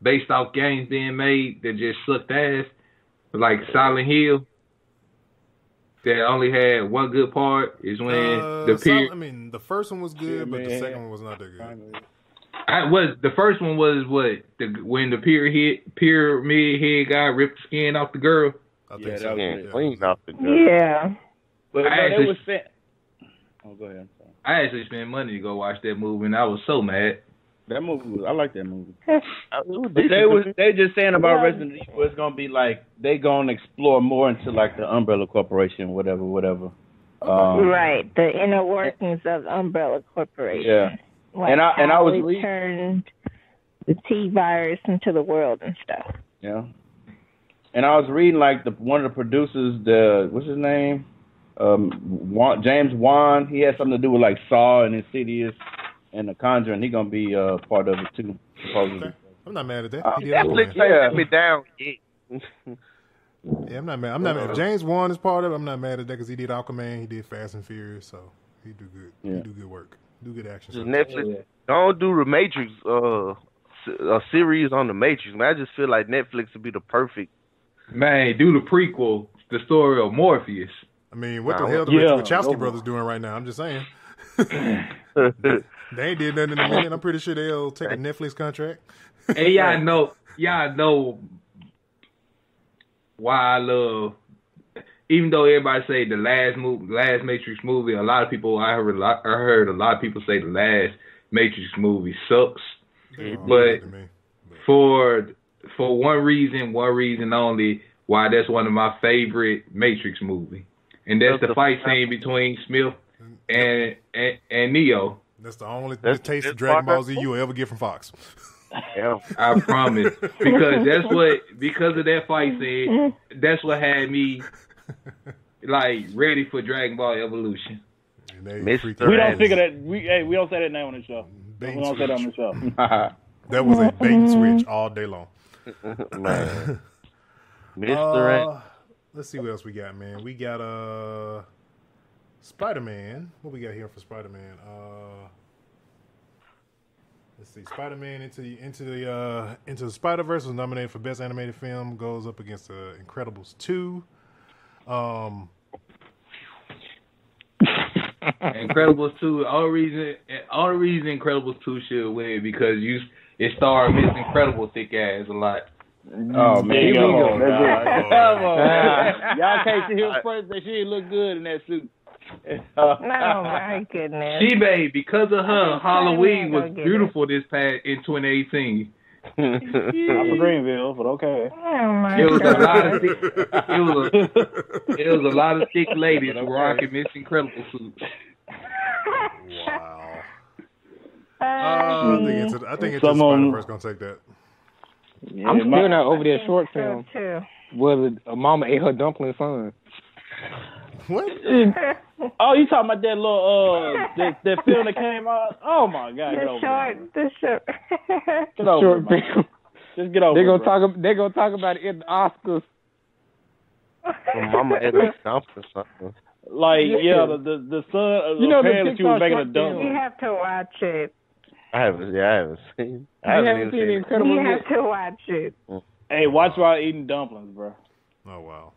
[SPEAKER 3] based off games being made that just sucked ass, like Silent Hill. That only had one good part is when
[SPEAKER 2] the first one was good, but the second one was not that good.
[SPEAKER 3] The first one was when the pyramid head guy ripped the skin off the girl.
[SPEAKER 2] I think so.
[SPEAKER 5] Clean off the girl.
[SPEAKER 8] Yeah.
[SPEAKER 4] But it was fit. Oh, go ahead.
[SPEAKER 3] I actually spent money to go watch that movie, and I was so mad.
[SPEAKER 4] That movie, I like that movie. They just saying about Resident Evil, it's gonna be like they gonna explore more into like the Umbrella Corporation, whatever.
[SPEAKER 8] Right, the inner workings of the Umbrella Corporation.
[SPEAKER 4] Yeah,
[SPEAKER 8] like
[SPEAKER 4] I was
[SPEAKER 8] turned the T virus into the world and stuff.
[SPEAKER 4] Yeah, and I was reading like one of the producers, what's his name, James Wan. He had something to do with like Saw and Insidious and The Conjuring. He gonna be part of it too, supposedly.
[SPEAKER 2] Okay. I'm not mad at that.
[SPEAKER 5] Netflix me down.
[SPEAKER 2] Yeah, I'm not mad. If James Wan is part of it, I'm not mad at that because he did Aquaman, he did Fast and Furious, so he do good. Yeah. He do good work. Do good action.
[SPEAKER 5] Netflix don't do the Matrix a series on the Matrix. Man, I just feel like Netflix would be the perfect.
[SPEAKER 3] Man, do the prequel, the story of Morpheus.
[SPEAKER 2] I mean, what the hell the Wachowski brothers doing right now? I'm just saying. They ain't did nothing in a minute. I'm pretty sure they'll take a Netflix contract.
[SPEAKER 3] And y'all know why I love. Even though everybody say the last Matrix movie, a lot of people I heard a lot of people say the last Matrix movie sucks. But for one reason only, why that's one of my favorite Matrix movie, and that's the fight scene between Smith and Neo.
[SPEAKER 2] That's the only taste of Dragon Ball Z you will ever get from Fox.
[SPEAKER 3] I promise, because of that fight scene, that's what had me like ready for Dragon Ball Evolution.
[SPEAKER 6] We don't figure that. We don't say that name on the show. We don't say that on the show.
[SPEAKER 2] That was a bait and switch all day long.
[SPEAKER 5] Man. Mr.
[SPEAKER 2] Let's see what else we got, man. We got Spider-Man. What we got here for Spider-Man? Let's see. Spider-Man into the Spider-Verse was nominated for Best Animated Film. Goes up against Incredibles 2.
[SPEAKER 3] Incredibles 2. All reason Incredibles 2 should win because it starred Miss Incredible thick ass a lot.
[SPEAKER 6] Oh man, come on. Y'all can't see her first that she look good in that suit.
[SPEAKER 8] Oh my goodness.
[SPEAKER 3] She because of her, Halloween was beautiful this past in 2018.
[SPEAKER 6] I'm from Greenville, but okay.
[SPEAKER 8] Oh my
[SPEAKER 3] it was a lot of thick ladies rocking Miss Incredible suits.
[SPEAKER 2] Wow. I think it's Spider-Verse gonna take that.
[SPEAKER 7] Yeah, I'm still not over that short film. Where a mama ate her dumpling son.
[SPEAKER 2] What?
[SPEAKER 6] Oh, you talking about that little that film that came out? Oh my God!
[SPEAKER 8] The short.
[SPEAKER 6] Get over it, man. Just get over it.
[SPEAKER 7] They're gonna talk about it in the Oscars.
[SPEAKER 5] Mama ate a dumpling something.
[SPEAKER 6] Like the son.
[SPEAKER 7] You know,
[SPEAKER 6] apparently she was making a dumpling.
[SPEAKER 8] You have to watch it.
[SPEAKER 5] I haven't seen.
[SPEAKER 7] I haven't seen the Incredibles.
[SPEAKER 8] You have to watch it.
[SPEAKER 6] Hey, watch while eating dumplings, bro.
[SPEAKER 2] Oh wow.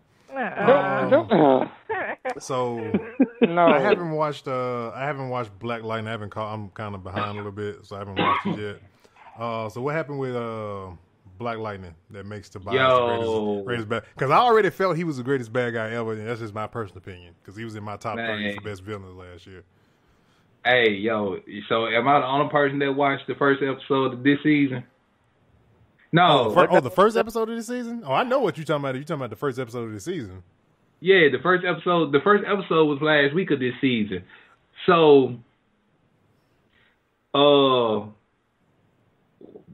[SPEAKER 7] So
[SPEAKER 2] no, I haven't watched Black Lightning. I'm kind of behind a little bit, so I haven't watched it yet. So what happened with Black Lightning that makes Tobias the greatest bad? Because I already felt he was the greatest bad guy ever, and that's just my personal opinion. Because he was in my top 30 for best villains last year.
[SPEAKER 3] Hey, so am I the only person that watched the first episode of this season? No.
[SPEAKER 2] The first episode of the season? Oh, I know what you're talking about. You're talking about the first episode of the season.
[SPEAKER 3] Yeah, the first episode was last week of this season. So,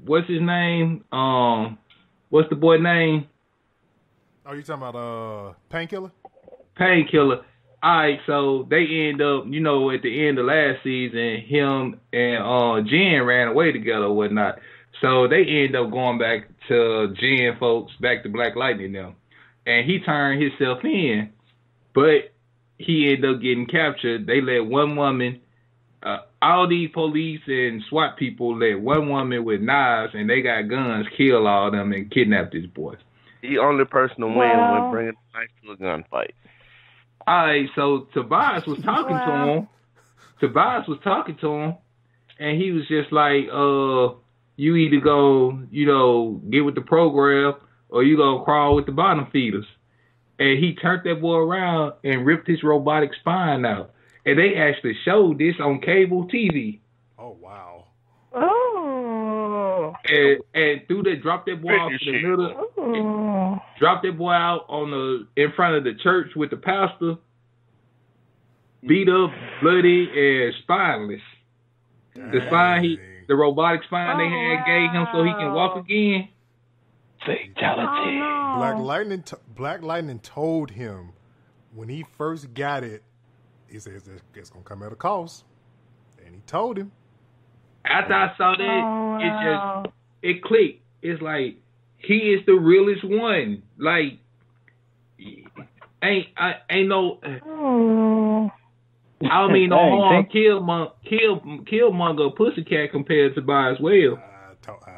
[SPEAKER 3] what's his name? What's the boy name?
[SPEAKER 2] Oh, you talking about Painkiller?
[SPEAKER 3] Painkiller. All right, so they end up, at the end of last season, him and Jen ran away together or whatnot. So they end up going back to Jen folks, back to Black Lightning now. And he turned himself in, but he ended up getting captured. They let one woman, all these police and SWAT people let one woman with knives and they got guns kill all of them and kidnap this boy.
[SPEAKER 5] The only person to win when bringing a knife to a gunfight.
[SPEAKER 3] All right, so Tobias was talking to him, and he was just like, you either go, get with the program, or you gonna crawl with the bottom feeders. And he turned that boy around and ripped his robotic spine out. And they actually showed this on cable TV.
[SPEAKER 2] Oh, wow.
[SPEAKER 8] Oh.
[SPEAKER 3] And dropped that boy off in the middle. Dropped that boy out in front of the church with the pastor. Beat up, bloody, and spineless. The robotic spine they had gave him so he can walk again.
[SPEAKER 6] Fatality.
[SPEAKER 8] Oh, no.
[SPEAKER 2] Black Lightning told him when he first got it, he says it's gonna come at a cost, and he told him.
[SPEAKER 3] After I saw that, it clicked. It's like he is the realest one. Like ain't no. I don't mean no harm. Killmonger, Pussycat compared to Tobias Whale.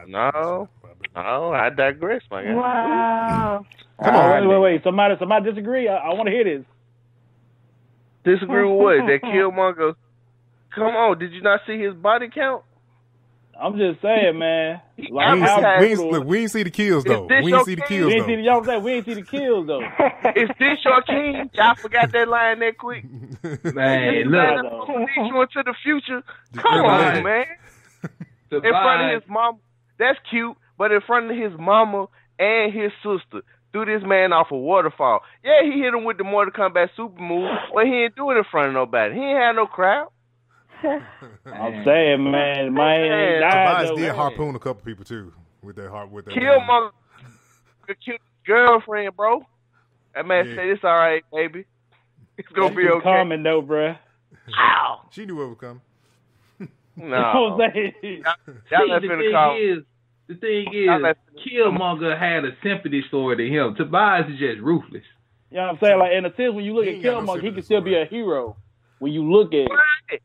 [SPEAKER 5] No, I digress, my guy.
[SPEAKER 8] Wow.
[SPEAKER 6] Come on, wait. Somebody disagree. I want to hear this.
[SPEAKER 5] Disagree with what? That Killmonger Come on, did you not see his body count?
[SPEAKER 6] I'm just saying, man.
[SPEAKER 2] Like we ain't see the kills though. We ain't see the kills though.
[SPEAKER 6] We ain't see the kills though.
[SPEAKER 5] Is this your king? Y'all forgot that line that quick.
[SPEAKER 3] Man, look.
[SPEAKER 5] Lead you into the future. Come on, man. In front of his mama. That's cute, but in front of his mama and his sister. Threw this man off a waterfall. Yeah, he hit him with the Mortal Kombat super move, but he ain't do it in front of nobody. He ain't had no crowd.
[SPEAKER 6] I'm saying, man,
[SPEAKER 2] Tobias did harpoon a couple people too with that
[SPEAKER 5] Killmonger killed his girlfriend, bro. That man said it's all right, baby. It's gonna be okay.
[SPEAKER 6] Coming though, bro.
[SPEAKER 5] Ow.
[SPEAKER 2] She knew what was coming.
[SPEAKER 5] No.
[SPEAKER 3] The thing is, Killmonger had a sympathy story to him. Tobias is just ruthless.
[SPEAKER 6] You know what I'm saying? Like in a sense, when you look at Killmonger, he can still be a hero. When you look at it.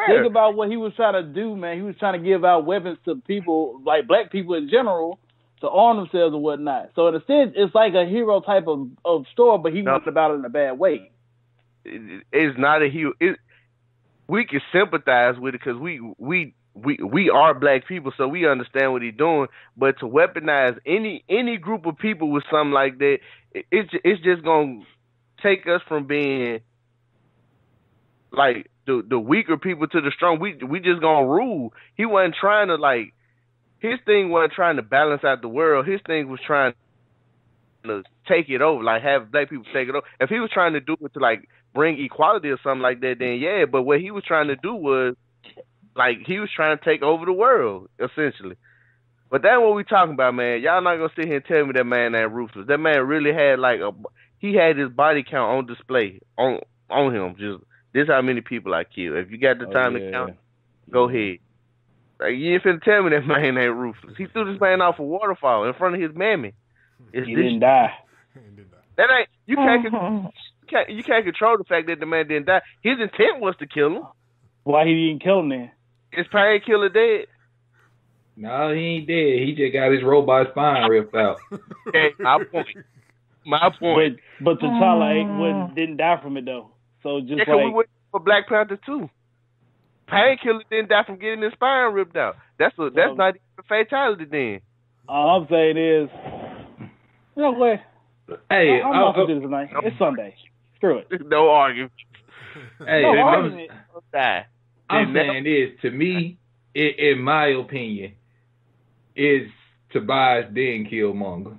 [SPEAKER 6] Think about what he was trying to do, man. He was trying to give out weapons to people, like black people in general, to arm themselves and whatnot. So in a sense, it's like a hero type of story, but he went about it in a bad way.
[SPEAKER 5] It's not a hero. We can sympathize with it because we are black people, so we understand what he's doing. But to weaponize any group of people with something like that, it's just gonna take us from being like the weaker people to the strong. We just gonna rule. He wasn't trying to his thing wasn't trying to balance out the world. His thing was trying to take it over, like have black people take it over. If he was trying to do it to bring equality or something like that, then yeah. But what he was trying to do was he was trying to take over the world essentially. But that's what we talking about, man. Y'all not gonna sit here and tell me that man ain't ruthless. That man really had he had his body count on display on him. Just this how many people I killed. If you got the time to count, go ahead. You ain't finna tell me that man ain't ruthless. He threw this man off a waterfall in front of his mammy.
[SPEAKER 6] He didn't die.
[SPEAKER 5] That ain't you can't control the fact that the man didn't die. His intent was to kill him.
[SPEAKER 6] Why he didn't kill him then?
[SPEAKER 5] Is Painkiller dead?
[SPEAKER 3] No, he ain't dead. He just got his robot spine ripped out.
[SPEAKER 5] Okay, my point.
[SPEAKER 6] But T'Challa didn't die from it though. So just
[SPEAKER 5] we went for Black Panther too. Painkiller didn't die from getting his spine ripped out. That's not even a fatality then.
[SPEAKER 6] All I'm saying is, you know what?
[SPEAKER 3] Hey,
[SPEAKER 6] I'm not gonna do this tonight. It's Sunday. Screw it.
[SPEAKER 5] No argument.
[SPEAKER 3] Hey, I'm saying this, to me, in my opinion, is Tobias then Killmonger.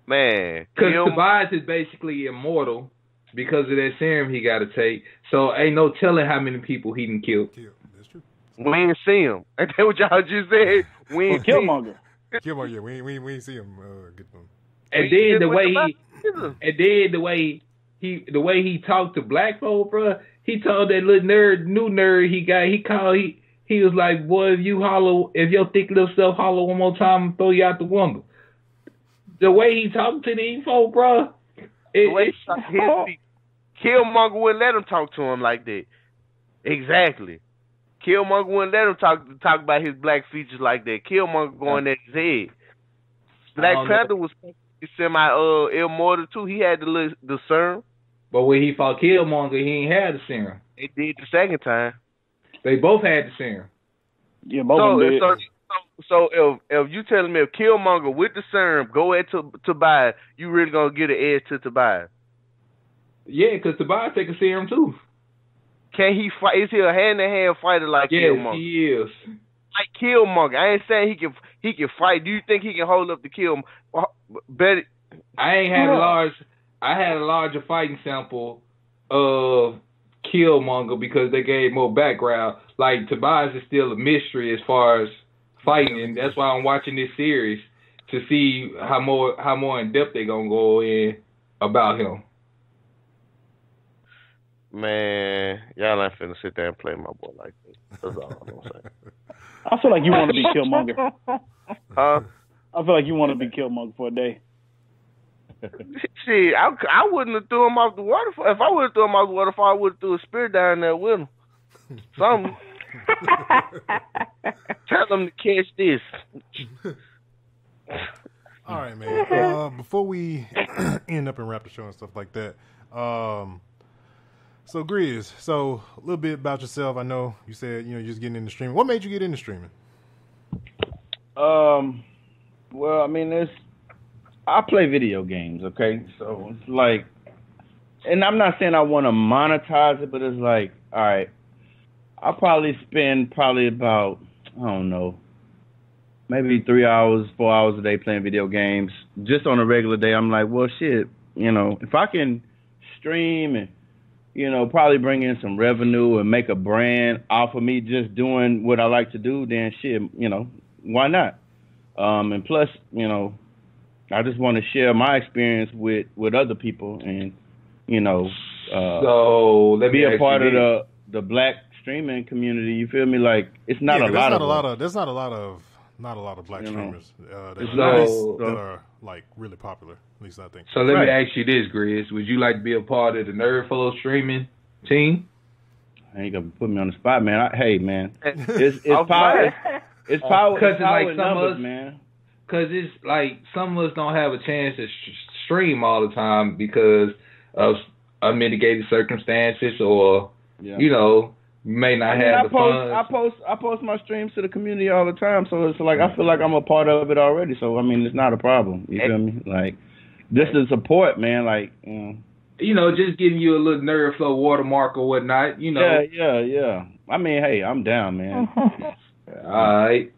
[SPEAKER 5] Man.
[SPEAKER 3] Because Tobias is basically immortal because of that serum he got to take. So ain't no telling how many people he done killed.
[SPEAKER 2] That's true.
[SPEAKER 5] We ain't see him. Ain't that what y'all just said? We ain't
[SPEAKER 6] Killmonger.
[SPEAKER 2] Killmonger, yeah. We ain't see him get them.
[SPEAKER 3] And then the way he talked to black folk, bro, he told that little new nerd he was like, boy, if your thick little self holler one more time, I'm throw you out the window. The way he talked to these folk, bro.
[SPEAKER 5] Killmonger wouldn't let him talk to him like that. Exactly. Killmonger wouldn't let him talk about his black features like that. Killmonger going at his head. Black Panther was semi-immortal too. He had the serum.
[SPEAKER 3] But when he fought Killmonger, he ain't had the serum.
[SPEAKER 5] They did the second time.
[SPEAKER 3] They both had the serum.
[SPEAKER 6] Yeah, both of them did.
[SPEAKER 5] So if you telling me if Killmonger with the serum go at Tobias, you really gonna get an edge to Tobias?
[SPEAKER 3] Yeah, because Tobias take a serum too.
[SPEAKER 5] Can he fight? Is he a hand-to-hand fighter like Killmonger?
[SPEAKER 3] Yes, he is.
[SPEAKER 5] Like Killmonger. I ain't saying he can fight. Do you think he can hold up to Killmonger?
[SPEAKER 3] I had a larger fighting sample of Killmonger because they gave more background. Like Tobias is still a mystery as far as fighting, and that's why I'm watching this series to see how more in depth they gonna go in about him.
[SPEAKER 5] Man, y'all ain't finna sit there and play my boy like this. That's all I'm gonna say.
[SPEAKER 6] I feel like you want to be Killmonger.
[SPEAKER 5] Huh?
[SPEAKER 6] I feel like you want to be Killmonger for a day.
[SPEAKER 5] Shit, I wouldn't have threw him off the waterfall. If I would have threw him off the waterfall, I would have threw a spear down there with him. Something. Tell them to catch this.
[SPEAKER 2] All right, man. Before we end up and wrap the show and stuff like that, So Grizz, so a little bit about yourself. I know you said you're just getting into streaming. What made you get into streaming?
[SPEAKER 4] Well, I mean, I play video games, okay? So it's like, and I'm not saying I want to monetize it, but it's like, all right, I'll probably spend about, I don't know, maybe 3 hours, 4 hours a day playing video games. Just on a regular day, I'm like, well, shit, if I can stream and, probably bring in some revenue and make a brand off of me just doing what I like to do, then shit, why not? And plus, I just want to share my experience with other people and,
[SPEAKER 3] so let me
[SPEAKER 4] be a part of the black streaming community. You feel me? Like, it's not
[SPEAKER 2] there's not a lot of black streamers that are like really popular. At least I think.
[SPEAKER 3] So let me ask you this, Grizz. Would you like to be a part of the Nerdflow streaming team?
[SPEAKER 4] I ain't gonna put me on the spot, man. Hey, man, it's power. It's power.
[SPEAKER 3] Because
[SPEAKER 4] it's like some of us, man.
[SPEAKER 3] Because it's like some of us don't have a chance to stream all the time because of unmitigated circumstances, or you may not have the funds.
[SPEAKER 4] I post my streams to the community all the time, so it's like I feel like I'm a part of it already. So I mean, it's not a problem. You feel me? Like, just the support, man. Like,
[SPEAKER 3] just giving you a little Nerdflow watermark or whatnot.
[SPEAKER 4] Yeah. I mean, hey, I'm down, man.
[SPEAKER 3] All right.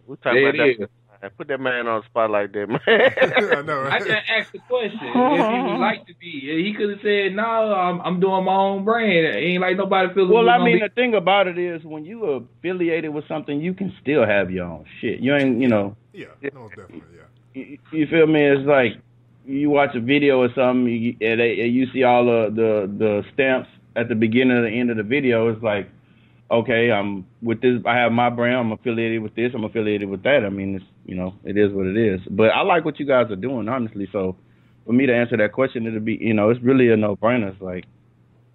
[SPEAKER 5] We're talking about that. Put that man on the spot like that, man.
[SPEAKER 2] I know, right?
[SPEAKER 3] I just asked the question if he would like to be. He could have said, "No, I'm doing my own brand." Ain't like nobody feels.
[SPEAKER 4] Well, I mean, the thing about it is, when you are affiliated with something, you can still have your own shit. You ain't,
[SPEAKER 2] Yeah, no, definitely, yeah.
[SPEAKER 4] You feel me? It's like you watch a video or something, and you see all the stamps at the beginning and the end of the video. It's like, okay, I'm with this. I have my brand. I'm affiliated with this. I'm affiliated with that. I mean, it's, it is what it is. But I like what you guys are doing, honestly. So for me to answer that question, it'll be, it's really a no-brainer. It's like,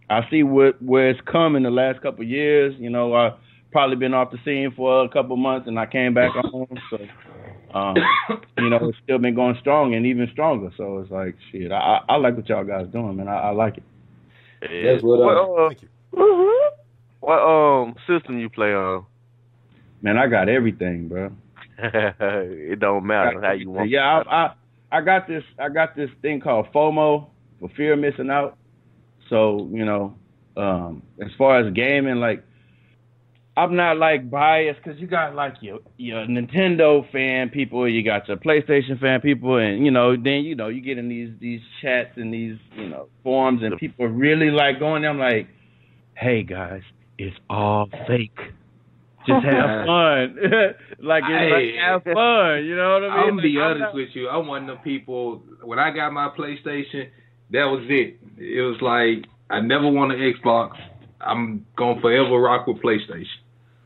[SPEAKER 4] I see where it's come in the last couple of years. I've probably been off the scene for a couple of months, and I came back on. So, it's still been going strong and even stronger. So it's like, shit, I like what y'all guys doing, man. I like it.
[SPEAKER 3] That's what
[SPEAKER 2] thank you.
[SPEAKER 5] What system you play on?
[SPEAKER 4] Man, I got everything, bro.
[SPEAKER 5] It don't matter how you want.
[SPEAKER 4] Yeah, I got this thing called FOMO, for fear of missing out. So, as far as gaming, like, I'm not like biased because you got like your Nintendo fan people, you got your PlayStation fan people, and then you get in these chats and these forums, and people really like going there. I'm like, hey guys, it's all fake. Just have fun. Have fun. You know what I mean?
[SPEAKER 3] I'm gonna be honest with you. I'm one of the people. When I got my PlayStation, that was it. It was like I never wanted an Xbox. I'm gonna forever rock with PlayStation.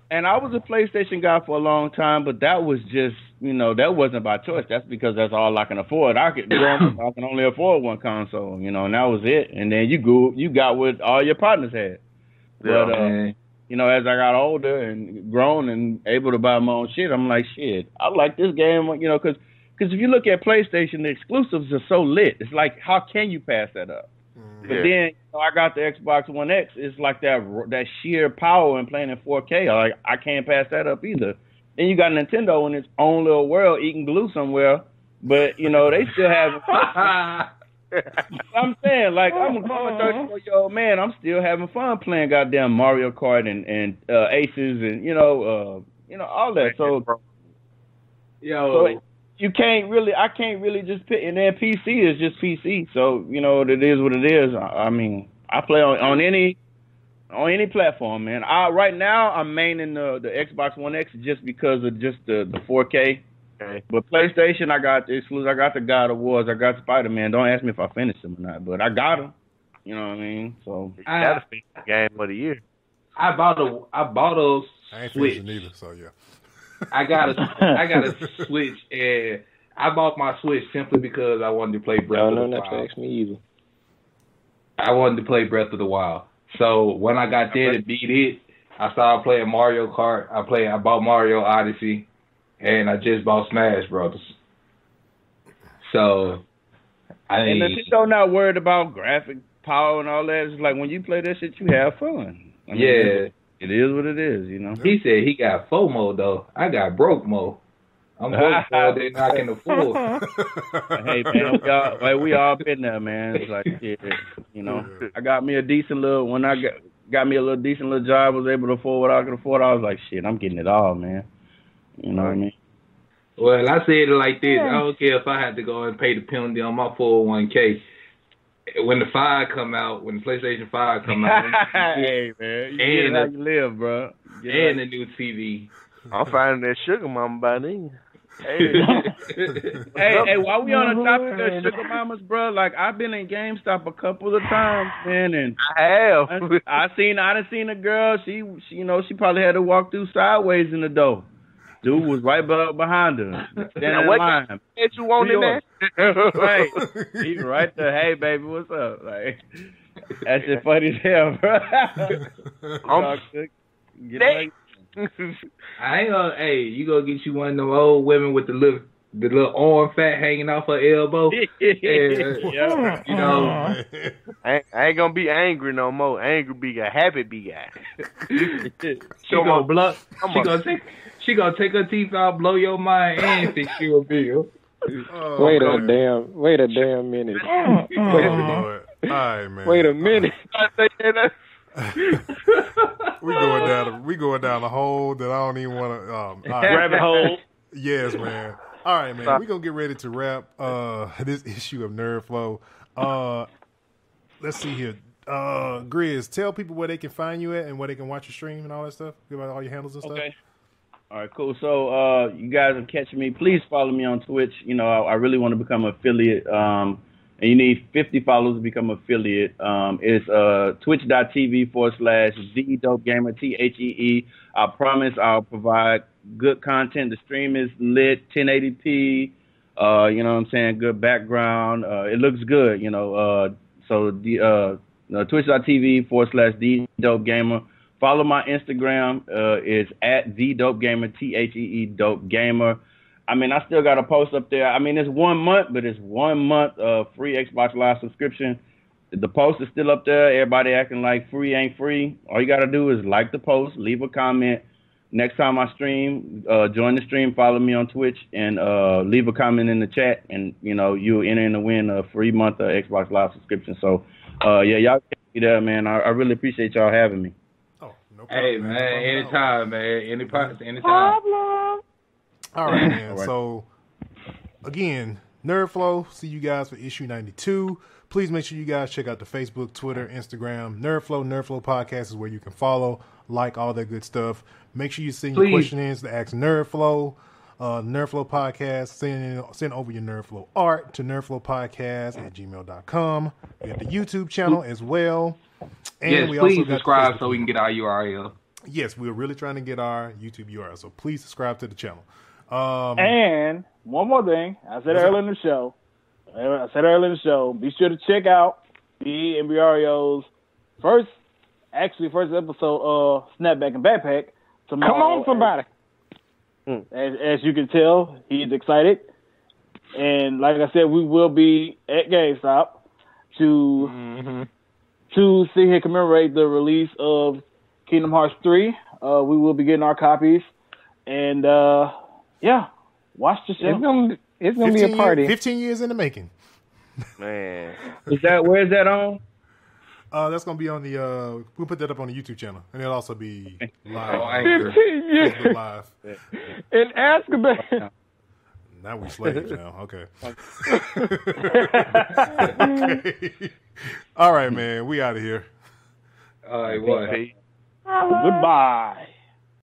[SPEAKER 4] And I was a PlayStation guy for a long time, but that was just, that wasn't by choice. That's because that's all I can afford. I can only afford one console, and that was it. And then you got what all your partners had. But as I got older and grown and able to buy my own shit, I'm like, shit, I like this game, because if you look at PlayStation, the exclusives are so lit. It's like, how can you pass that up? But then I got the Xbox One X. It's like that sheer power in playing in 4K. Like, I can't pass that up either. Then you got Nintendo in its own little world eating glue somewhere, but they still have. I'm saying, like, I'm a 34-year-old man. I'm still having fun playing goddamn Mario Kart and Aces and all that. So, I can't really just pick. And then PC is just PC. So it is what it is. I mean, I play on any platform, man. Right now I'm maining the Xbox One X just because of just the 4K. Okay. But PlayStation, I got the exclusive. I got the God of Wars. I got Spider-Man. Don't ask me if I finished them or not, but I got them. You know what I mean? So
[SPEAKER 5] that's the game of the year.
[SPEAKER 3] I bought a
[SPEAKER 2] I ain't
[SPEAKER 3] Switch.
[SPEAKER 2] finishing either, so yeah.
[SPEAKER 3] I got a Switch, and I bought my Switch simply because I wanted to play Breath of the Wild.
[SPEAKER 7] No, not to ask me either.
[SPEAKER 3] I wanted to play Breath of the Wild. So when I got there to beat it, I started playing Mario Kart. I bought Mario Odyssey, and I just bought Smash Brothers. So
[SPEAKER 4] and Nintendo not worried about graphic power and all that. It's like when you play that shit, you have fun. I mean,
[SPEAKER 3] yeah.
[SPEAKER 4] It is what it is, you know.
[SPEAKER 3] He said he got FOMO though. I got broke mo. I'm broke more than I can afford.
[SPEAKER 4] Hey man, we all been there, man. It's like shit, you know. I got me a decent little when I got me a little decent little job, was able to afford what I could afford. I was like, shit, I'm getting it all, man. You know what I mean?
[SPEAKER 3] Well, I said it like this. I don't care if I had to go and pay the penalty on my 401k. When the 5 come out, when the PlayStation 5 come out,
[SPEAKER 4] hey man, you get how you live, bro.
[SPEAKER 3] And the new TV.
[SPEAKER 5] I'm finding that sugar mama by then.
[SPEAKER 4] Hey, while we on the topic of sugar mamas, bro, like I've been in GameStop a couple of times, man, and
[SPEAKER 5] I have.
[SPEAKER 4] I done seen a girl. She you know, she probably had to walk through sideways in the door. Dude was right behind her, standing in line.
[SPEAKER 5] What you want in there?
[SPEAKER 4] Right, he right there. Hey, baby, what's up? Like that shit funny as hell, bro.
[SPEAKER 3] I ain't gonna. Hey, you gonna get you one of them old women with the little arm fat hanging off her elbow.
[SPEAKER 4] Yeah.
[SPEAKER 3] You know,
[SPEAKER 5] I ain't gonna be angry no more. Angry be guy, happy be guy.
[SPEAKER 3] She gonna She gonna take her teeth out, blow your mind, and fix you a bill.
[SPEAKER 7] Wait a damn minute.
[SPEAKER 2] All right, man.
[SPEAKER 7] Wait a minute.
[SPEAKER 2] We going down a hole that I don't even want to.
[SPEAKER 6] Rabbit hole.
[SPEAKER 2] Yes, man. All right, man. We're gonna get ready to wrap this issue of Nerd Flow. Let's see here. Grizz, tell people where they can find you at and where they can watch your stream and all that stuff. Give out all your handles and stuff.
[SPEAKER 4] Okay. All right, cool. So you guys are catching me. Please follow me on Twitch. You know, I really want to become an affiliate. And you need 50 followers to become an affiliate. It's twitch.tv/TheDopeGamer, THEE. I promise I'll provide good content. The stream is lit, 1080p. You know what I'm saying? Good background. It looks good, you know. So twitch.tv/TheDopeGamer. Follow my Instagram. It's at TheDopeGamer, THEE DopeGamer. I mean, I still got a post up there. I mean, it's 1 month, but it's 1 month free Xbox Live subscription. The post is still up there. Everybody acting like free ain't free. All you got to do is like the post, leave a comment. Next time I stream, join the stream, follow me on Twitch, and leave a comment in the chat, and, you know, you'll enter in to win a free month of Xbox Live subscription. So, yeah, y'all can be there, man. I really appreciate y'all having me.
[SPEAKER 2] Oh, no problem.
[SPEAKER 3] Hey, man, anytime, man. Anytime.
[SPEAKER 2] All right, man. All right. So, again, Nerd Flow. See you guys for issue 92. Please make sure you guys check out the Facebook, Twitter, Instagram. Nerd Flow Podcast is where you can follow, like, all that good stuff. Make sure you send your questions to ask Nerd Flow. Nerd Flow Podcast. Send over your Nerd Flow art to nerdflowpodcast@gmail.com. We have the YouTube channel as well. And
[SPEAKER 3] yes,
[SPEAKER 2] we
[SPEAKER 3] please
[SPEAKER 2] also
[SPEAKER 3] subscribe so we can get our URL.
[SPEAKER 2] Yes, we're really trying to get our YouTube URL, so please subscribe to the channel.
[SPEAKER 6] And one more thing, I said earlier in the show. Be sure to check out me and Briario's first episode of Snapback and Backpack tomorrow.
[SPEAKER 7] Come on, somebody.
[SPEAKER 6] As you can tell, he's excited, and like I said, we will be at GameStop to see and commemorate the release of Kingdom Hearts 3. We will be getting our copies, and yeah, watch the show.
[SPEAKER 7] It's gonna be a party.
[SPEAKER 2] 15 years in the making.
[SPEAKER 5] Man,
[SPEAKER 4] Where's that on?
[SPEAKER 2] That's gonna be on the. We'll put that up on the YouTube channel, and it'll also be live.
[SPEAKER 7] 15 years.
[SPEAKER 2] Live.
[SPEAKER 7] And ask about.
[SPEAKER 2] Now we slaves now. Okay. Okay. All right, man. We out of here.
[SPEAKER 3] All right, what?
[SPEAKER 6] Goodbye.